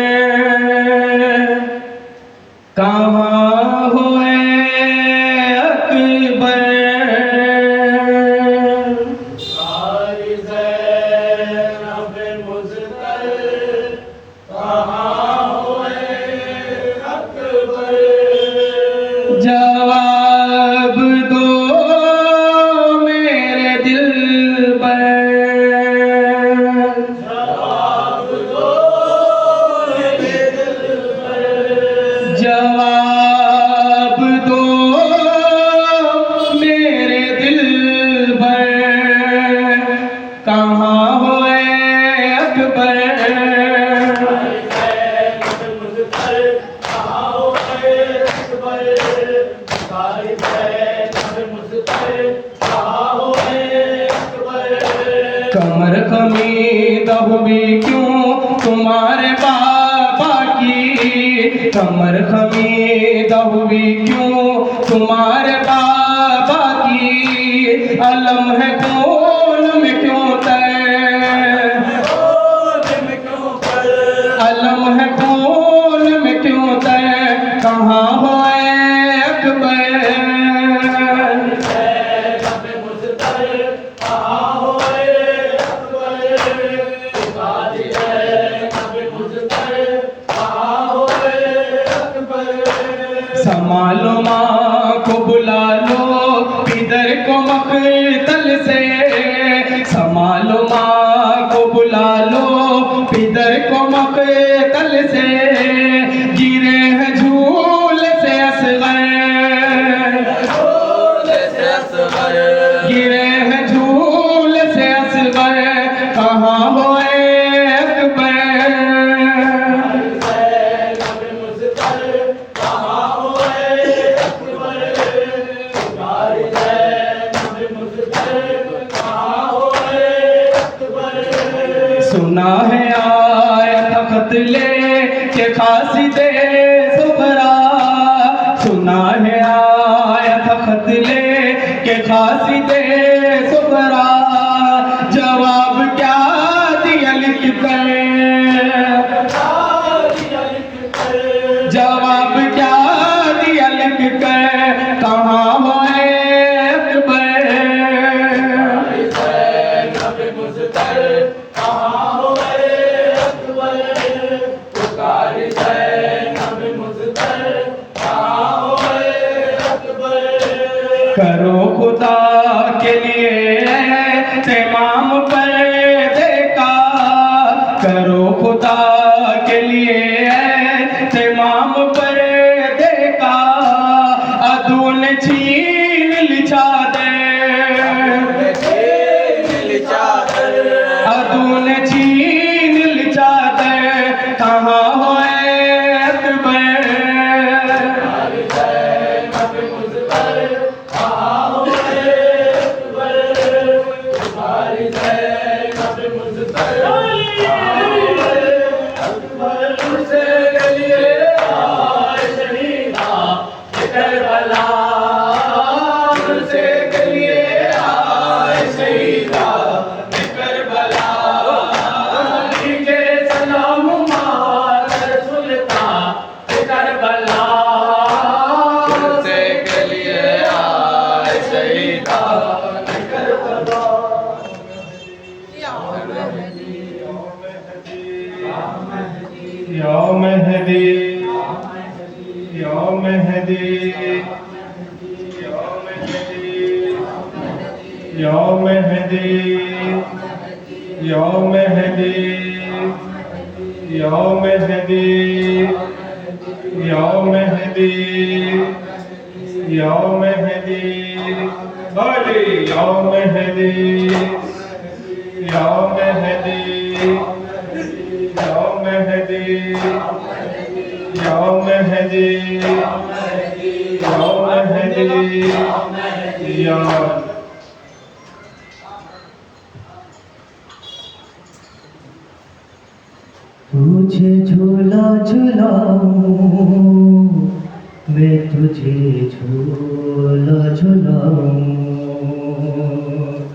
कहाँ हुए अकबर, पुकारी ज़ैनब मुज़्तर कहाँ हुए अकबर, जवाब दो मेरे दिलबर, जवाब दो मेरे दिलबर, जवाब दो मेरे दिलबर, कहाँ हुए अकबर, कमर खमीद हुई क्यों तुम्हारे बाबा की, कमर खमीद हुई क्यों तुम्हारे बाबा की, अलम है खून में क्यों तय, अलम है खून में क्यों तय, कहाँ हुए अकबर, संभालो माँ को बुला लो इधर को मकतल से, संभालो माँ को बुला लो इधर को मकतल से, गिरे हैं झूल से असगर, गिरे हैं झूल से असगर, कहाँ वो अकबर, सुना है आया तख्त ले के खासी दे सुबरा, सुना है आया तख्त ले के खासी दे सुबरा, जवाब क्या दिया लिख कर, जवाब क्या दिया लिख कर, कहाँ वो अकबर, करो खुदा के लिए तमाम पर्दे का, करो खुदा के लिए तमाम पर्दे का, अदून छीन लिचा दे, अदून छीन लिचा दे, कहाँ हो अकबर, या मेहदी, या मेहदी, या मेहदी, या मेहदी, या मेहदी, या मेहदी, या मेहदी, या मेहदी, अली या मेहदी, या मेहदी, या मेहदी, या मेहदी, या मेहदी, या तुझे झूला झुलाऊं, मैं तुझे झूला झुलाऊं,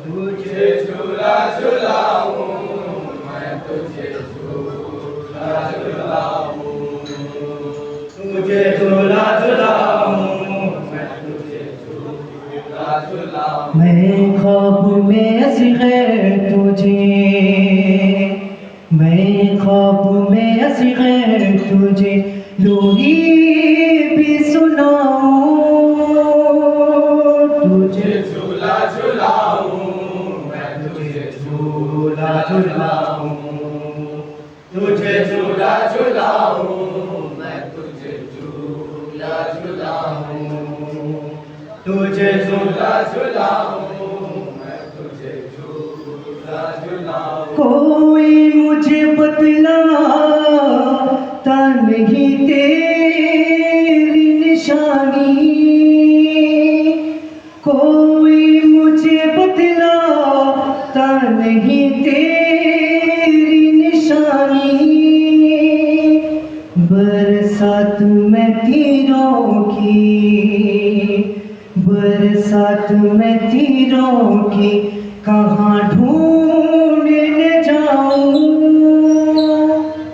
तुझे झूला झुलाऊं, मैं तुझे झूला झुलाऊं, तुझे झूला झुलाऊं, मैं तुझे झूला झुलाऊं, मैं ख्वाब में असग़र तुझे, मैं ख्वाब में असग़र तुझे लोरी भी सुनाऊं, तुझे झूला झुलाऊं, मैं तुझे झूला झुलाऊं, तुझे झूला झुलाऊं, मैं तुझे झूला झुलाऊं, तुझे झूला झुलाऊं, मैं तुझे झूला झुलाऊं, कोई मुझे बतलाता नहीं तेरी निशानी, कोई मुझे बतलाता नहीं तेरी निशानी, बरसात में तीरों की, बरसात में तीरों की कहाँ ढूंढने जाऊं,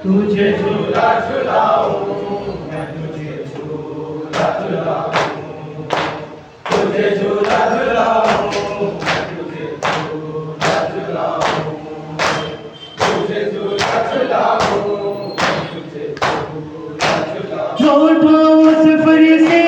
तुझे झूला झुलाऊं, मैं तुझे झूला झुलाऊं, तुझे झूला झुलाऊं, मैं तुझे झूला झुलाऊं, तुझे झूला झुलाऊं, तुझे झूला झुलाऊं, लौटाओ सफर से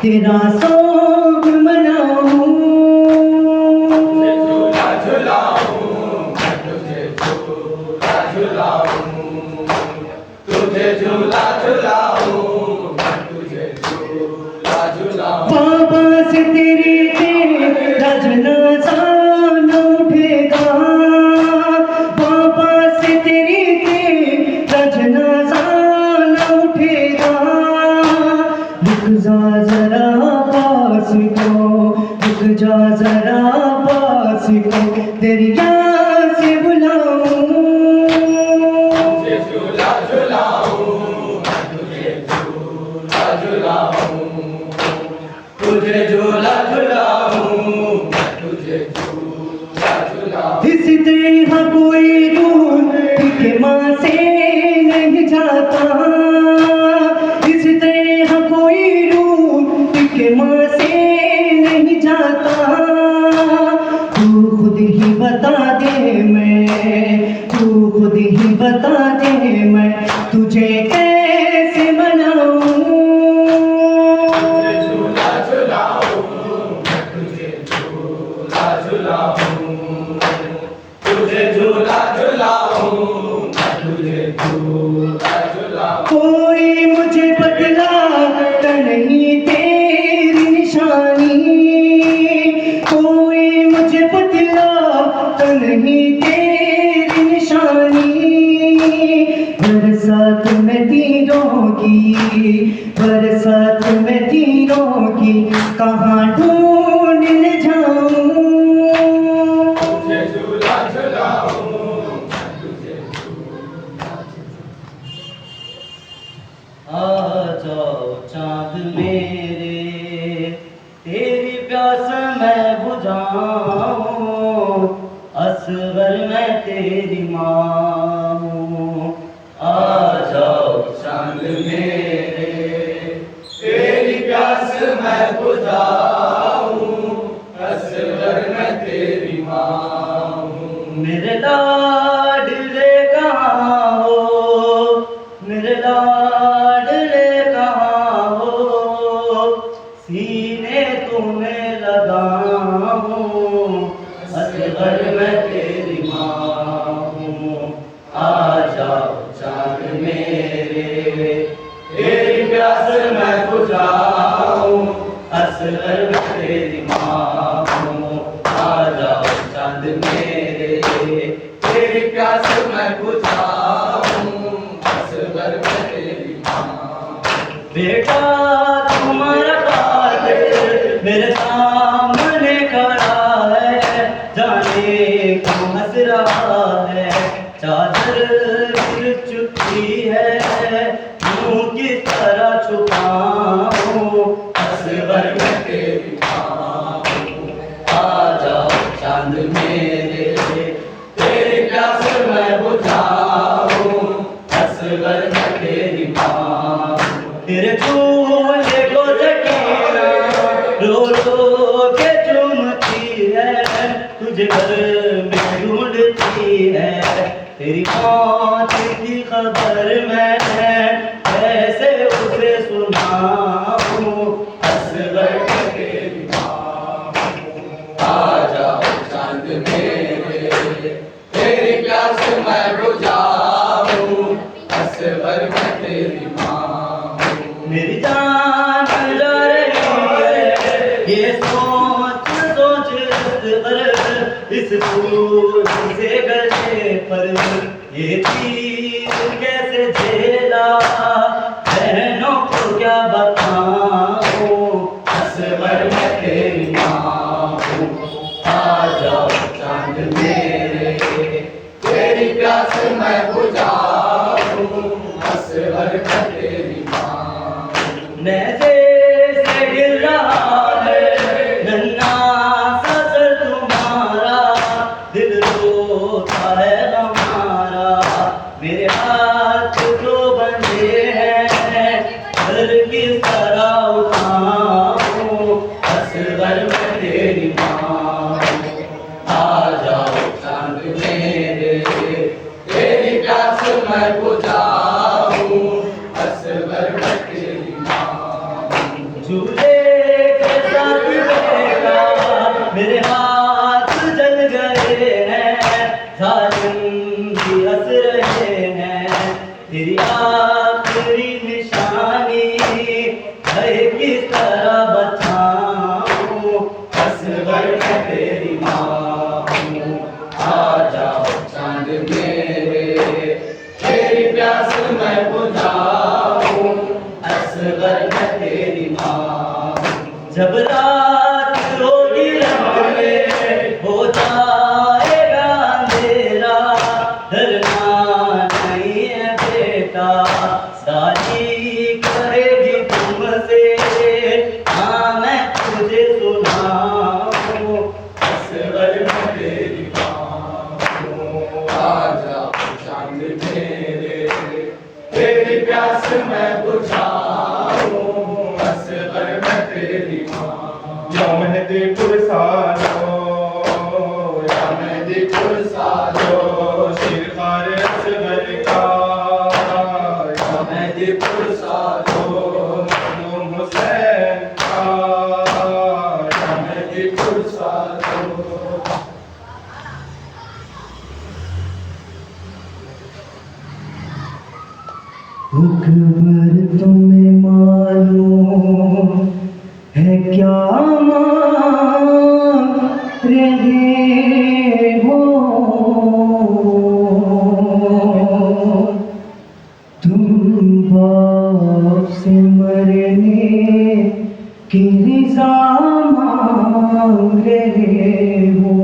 तेरा सोग मनाऊं। बाबा से तेरे तेरा जनाजा न उठेगा, बाबा से तेरे तेरा जनाजा न उठेगा। रुक जा जरा पास को, रुक जा जरा पास को, तेरी याद से बुलाऊं। तुझे झूला झूलाऊं, तुझे झूला झूलाऊं। इस तरह कोई दूर के माँ से नहीं जाता, इस तरह कोई दूर के माँ से नहीं जाता। तू खुद ही बता दे मैं, तू खुद ही बता दे मैं तुझे कैसे मनाऊं। तुझे झूला झूलाऊं, तुझे झूला झूलाऊं। कोई मुझे बतलाता नहीं तेरी निशानी, कोई मुझे बतलाता नहीं तेरी निशानी। बरसात में तीरों की, बरसात में तीरों की कहाँ ढूंढने जाऊं। तुझे झूला झूलाऊं, तुझे आ जाओ चाँद मेरे, तेरी प्यास मैं बुझाऊं, असगर मैं तेरी माँ हूँ। आ जाओ चांद मेरे, तेरी प्यास मैं बुझाऊं, असगर मैं तेरी माँ हूँ। मेरे लाडले कहाँ हो, मेरे लाडले कहाँ हो, सीने तुम्हें लगाऊं, असगर मैं तेरी माँ हूँ। आ जाओ चाँद मेरे, तेरी प्यास मैं बुझाऊं, असगर मैं तेरी माँ हूँ। आ जाओ चाँद मेरे, तेरी प्यास मैं बुझाऊं, असगर मैं तेरी माँ। बेटा तुम्हारा कातिल मेरे सामने खड़ा है, जाने क्यों हंस रहा है। चादर गिर चुकी है, मुँह किस तरह छुपाऊं, असगर मैं तेरी माँ हूँ। आ जाओ चाँद मेरे, तेरी प्यास मैं बुझाऊं, असगर मैं तेरी माँ हूँ। तेरे झूले को सकीना रो रो के चूमती है, तुझे घर में ढूंढती है। तेरी मौत की खबर मैं कैसे उसे सुनाऊं, असगर मैं तेरी माँ हूँ। आ जाओ चांद मेरे, तेरी प्यास मैं बुझाऊं, असगर मैं तेरी माँ हूँ। मेरी जान जा रही है, ये सोच सोच इस फूल से गले पर, ये तीर कैसे झेला, बहनों को क्या बताऊं, असगर मैं तेरी माँ हूँ। आ जाओ चाँद मेरे, तेरी प्यास मैं बुझाऊं, असगर मैं तेरी माँ हूँ। मैं जैसे गिर रहा है नन्हा सा सर तुम्हारा, दिल रोता है हमारा। मेरे हाथ जो बंधे हैं, घर किस तरह उठाऊं, असगर मैं तेरी माँ हूँ। आ जाओ चाँद मेरे, तेरी प्यास मेरे हाथ जल गए हैं, जालिम भी हंस रहे हैं। तेरी आखिरी निशानी है, किस तरह बचाऊं, असगर मैं तेरी माँ हूँ। आ जाओ चांद मेरे, तेरी प्यास मैं बुझाऊं, असगर मैं तेरी माँ हूँ। जब रात होगी रंग में हो जाएगा अंधेरा, डरना नहीं है बेटा, दादी करेगी तुमसे, हाँ मैं तुझे सुनाऊं, असगर मैं तेरी माँ हूँ। आ जाओ चांद मेरे, तेरी प्यास मैं बुझाऊं, असगर मैं तेरी माँ। या मेहदीपुर सालो, या मेहदीपुर सालो, शिरखार असगर का, या मेहदीपुर सालो, मखदूम हुसैन का, या मेहदीपुर सालो। अकबर तुम्हें मालूम है क्या मांग रहे हो, तुम बाप से मरने की रिज़ा मांग रहे हो।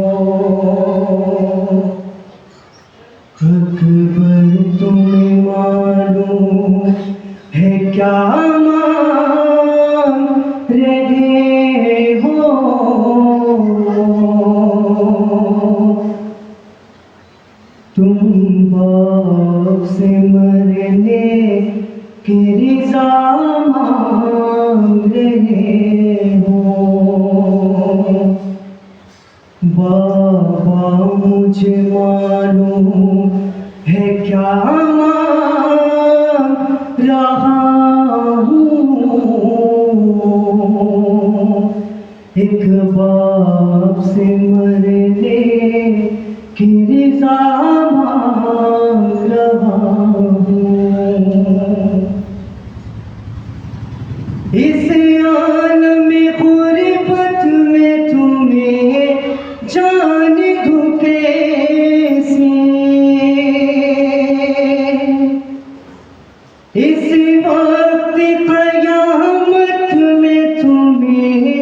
अकबर तुम्हें मालूम है क्या मांग रहे हो, तुम बाप से मरने की रिज़ा मांग रहे हो। बाबा मुझे मालूम है क्या मांग रहा हूँ, एक बाप से मरने की रिज़ा मांग रहा हूँ। इस आलम में गुर्बत में तुम्हें जान दूं कैसे, इस वक्त क़यामत में तुम्हें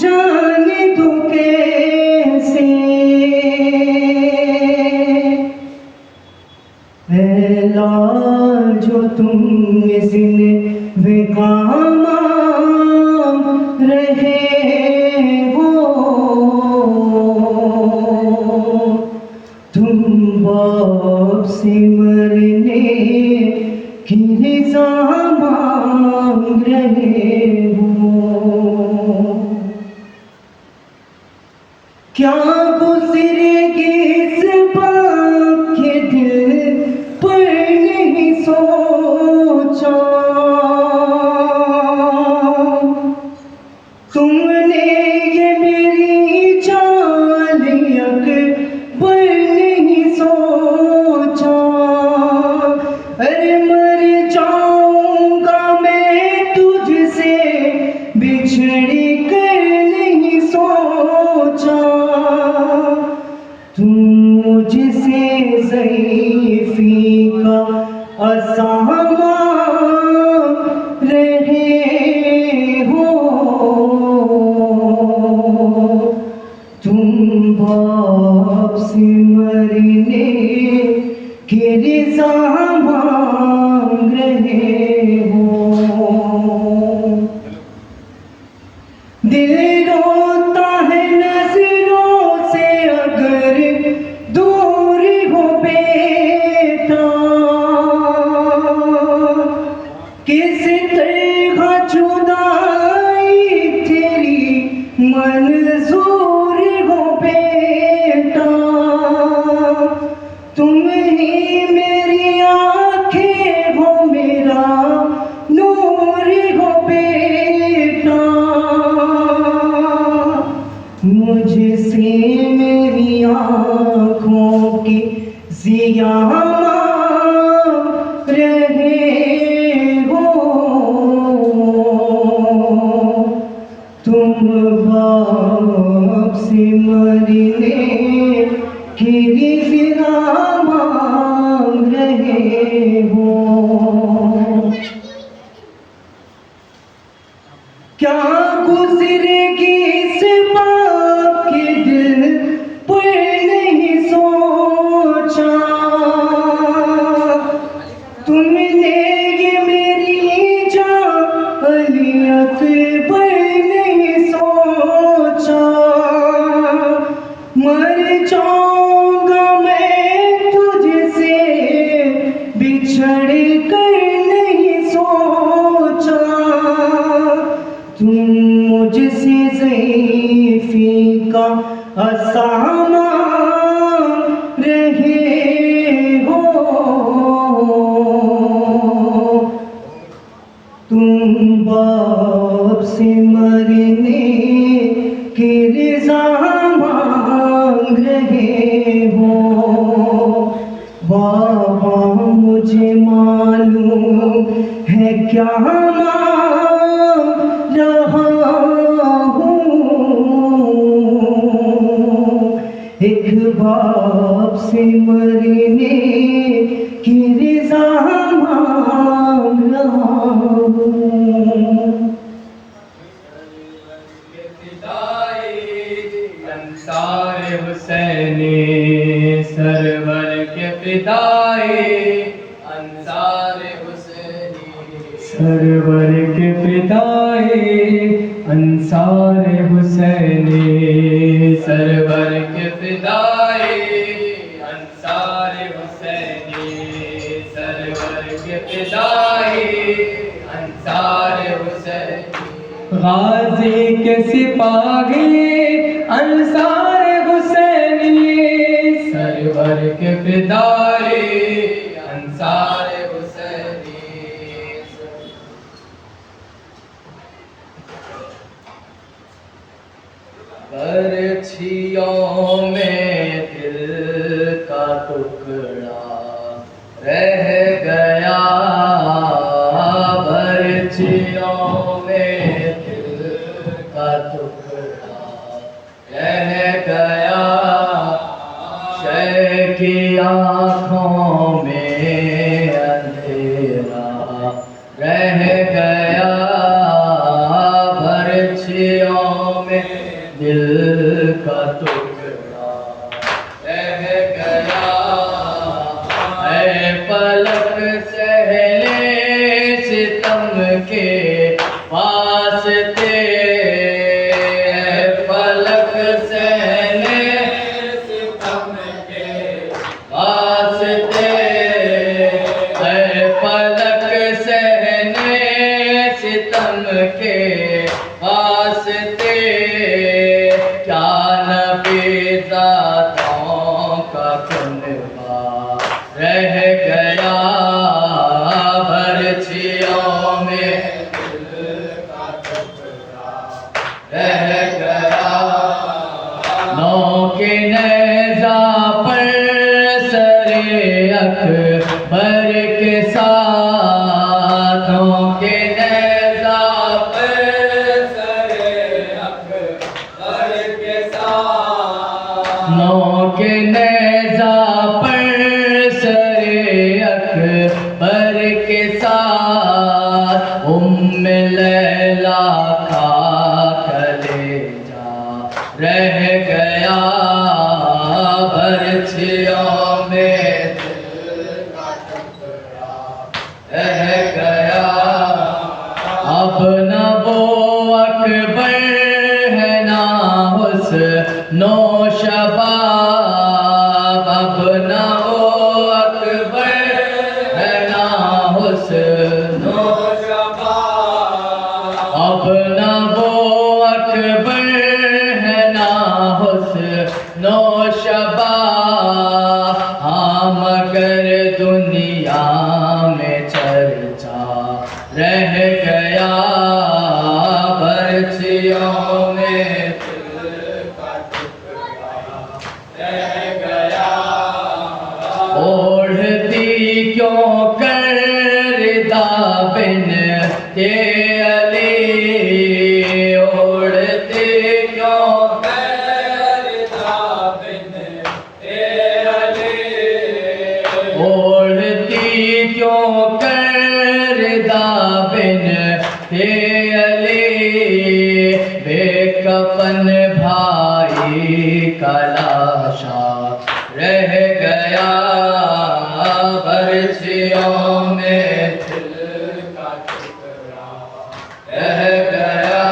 जान दूं कैसे। ऐ लाल जो तुम इस बेकाम रहे हो, तुम बाप से मरने की रिज़ा मांग रहे हो। क्या गुज़रेगी इस बात के दिल पर नहीं सोचा, तुमने ये मेरी चाल अकबर नहीं सोचा। अरे मर जाऊंगा मैं तुझसे बिछड़ कर नहीं सोचा, तुम मुझसे ज़ईफ़ी का असामा रहे हो, तुम बाप से मरने की रिज़ा मांग रहे हो। दिल रोता है नज़रों से अगर दूर हो बेटा, किस तरह जुदाई तेरी मंजूर हो बेटा, तुम ही मेरी आंखें हो मेरा मुझसे मेरी आँखों की जिया रहे हो, तुम बाप से मरने की रिज़ा मांग रहे हो। क्या गुजरेगी इस बाप के दिल पर नहीं सोचा, तुमने ये मेरी जालियत पर नहीं सोचा। मर जाऊंगा मैं तुझसे बिछड़ कर नहीं सोचा, तुम मुझसे ज़ैफ़ी का असामा रहे हो, तुम बाप से मरने की रिज़ा मांग रहे हो। बाबा मुझे मालूम है क्या रहा हूँ, एक बाप से मरने की रिज़ा मांग रहा हूँ। अंसार हुसैनी सरवर के फिदाई, अंसार हुसैनी सरवर के फिदाई, अंसार हुसैनी सरवर के फिदाई, अंसार हुसैनी सरवर के फिदाई, अंसार हुसैनी गाजी के सिपाही, अंसार हुसैनी सरवर के फिदाई, अंसार हुसैनी। बरछियों में दिल का टुकड़ा रह गया, बरछियों में दिल का टुकड़ा रह गया, शय की आँखों में अंधेरा रह गया, बरछियों में दिल का टुकड़ा रह गया। ऐ पलक सहले सितम के वास्ते, ऐ पलक सहले सितम के वास्ते, ऐ पलक सहने सितम के वास्ते, क्या नबी ज़ातों का कुनबा रह गया, बरछियों में दिल का टुकड़ा रह गया। नौ के नेज़ा पर सरे अकबर के साथ, नौ के नेज़ा पर सरे अकबर के साथ, नौ के नेज़ा पर सरे अकबर के साथ, उम्मे लैला का कलेजा रह गया, बरछियों में दिल का टुकड़ा रह गया। अब न वो अकबर है ना हुस्नो शबाब, अब न वो अकबर है ना हुस्नो शबाब, अब न वो अकबर है ना हुस्नो शबाब, हाँ मगर दुनिया में चर्चा रह गया, बरछियों में दिल का टुकड़ा रह गया। ओढ़ती क्यों कर दाबिन के अली, ओढ़ती क्यों कर दाबिन ए अली, ओढ़ती क्यों कर दाबिन के अली, बेकफन भाई का लाशा रह गया, बरसियों में दिल का टुकड़ा रह गया।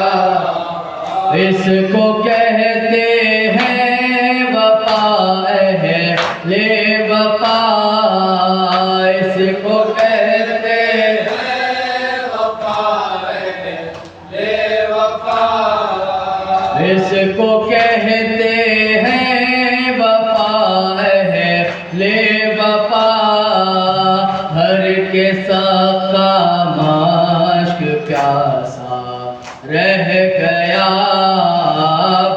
इसको कहते हैं वफा है ले वफा, इसको कहते है वफा है ले वफा, इसको कहते हैं वफा है ले वफा। हर के साका माश्क प्यासा रह गया,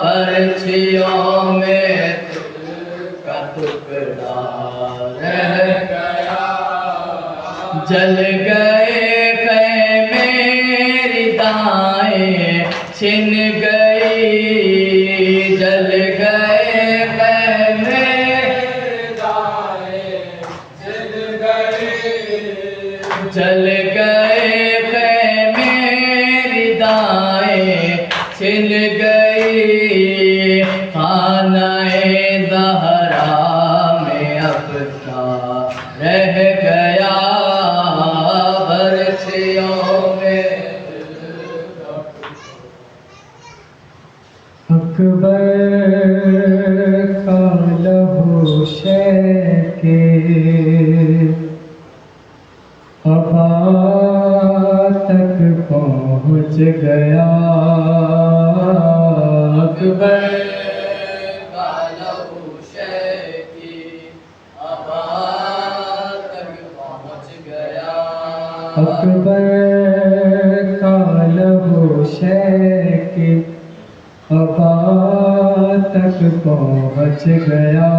बरछियों में दिल का टुकड़ा रह गया। जल गए ख़ैमे रिदाएं छिन गई, जल गए ख़ैमे जल गए ख़ैमे रिदाएं छिन गई। खानाए ज़हरा में अब का रह गया, बरछियों में अकबर का लहू शैके हवा तक पहुँच गया। अकबर का लहू शैके हवा तक पहुँच गया। अकबर का लहू शैके हवा तक पहुँच गया।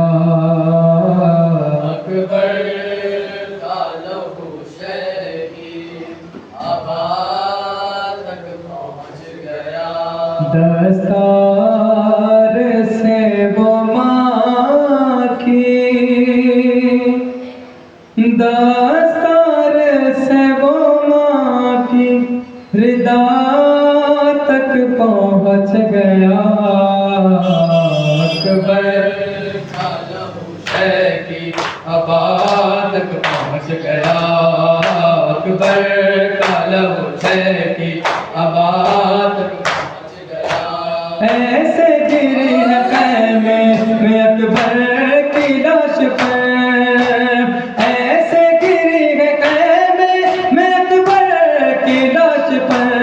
अकबर का लहू शैके हवा तक पहुँच गया। दस्तार से वो माखी, दस्तार से वो माखी रिदा तक पहुँच गया। अकबर का लहू शैके हवा तक पहुँच गया। अकबर का लहू शैके हवा तक पहुँच गया। ऐसे गिरी है ख़ैमे में अकबर की लाश पर, ऐसे गिरी है ख़ैमे में अकबर की लाश पर।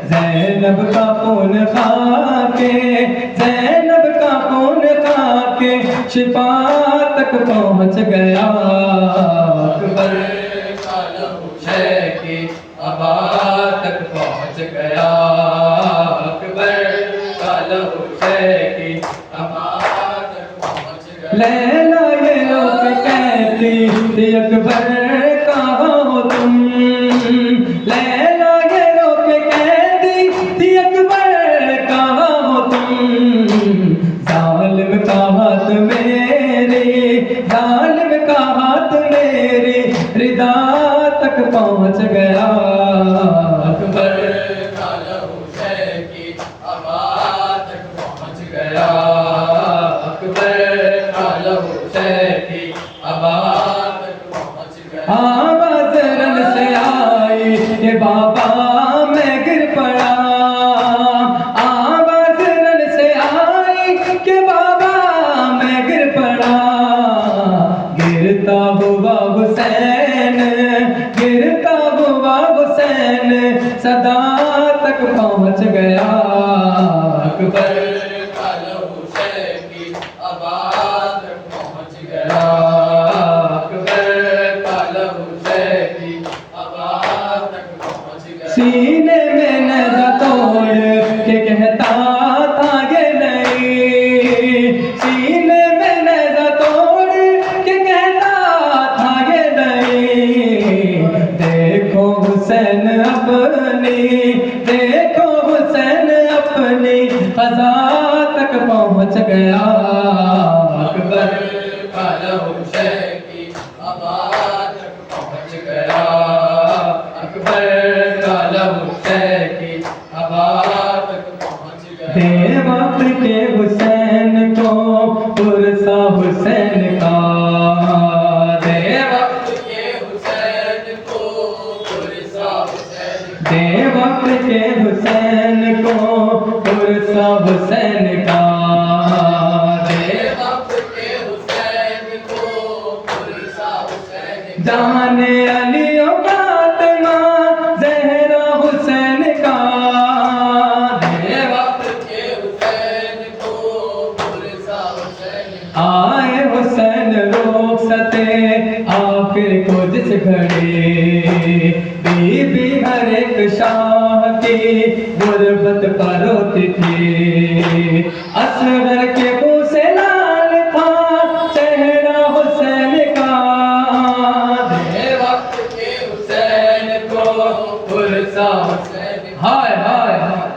ज़ैनब का खून खाके, ज़ैनब का खून खाके शिफा तक पहुँच गया। अकबर का लहू शैके हवा तक पहुँच गया। अकबर का लहू शैके हवा तक पहुँच गया। लैला ये लोग कहती थी अकबर कहाँ हो तुम, लैला ये लोग कहती थी अकबर कहाँ हो तुम। जालिम का हाथ मेरे, जालिम का हाथ मेरे रिदा तक पहुँच गया। अकबर का लहू शैके हवा तक पहुँच गया। अकबर का लहू शैके हवा तक पहुँच गया। आवाज़ रन से आई कि बाबा मैं गिर पड़ा, आवाज़ रन से आई कि बाबा मैं गिर पड़ा। गिरता हुआ हुसैन, गिरता हुआ हुसैन सदा तक पहुँच गया। अकबर का लहू शैके हवा तक पहुँच गया। अकबर का लहू शैके हवा तक पहुँच गया। सीने में नज़ा तोड़ के कहता था ये नहीं, सीने अकबर का लहू शहर की आबाद तक पहुँच गया, अकबर का लहू शहर की आबाद तक पहुँच गया। दे वक्त के हुसैन को पुरसा हुसैन का, दे वक्त के हुसैन को पुरसा हुसैन, दे वक्त के हुसैन को पुरसा हुसैन का, दे वक्त के हुसैन को पुरसा हुसैन, जाने अली फातिमा ज़हरा हुसैन का, दे वक्त के हुसैन को पुरसा हुसैन, आए हुसैन रोक सते आखिर को जिस घड़ी, बीबी हर एक शाह की गुर्बत पर रोती थी, असगर के मुँह से लाल था चेहरा हुसैन का, दे वक्त के हुसैन को पुरसा हुसैन। हाय हाय हाय।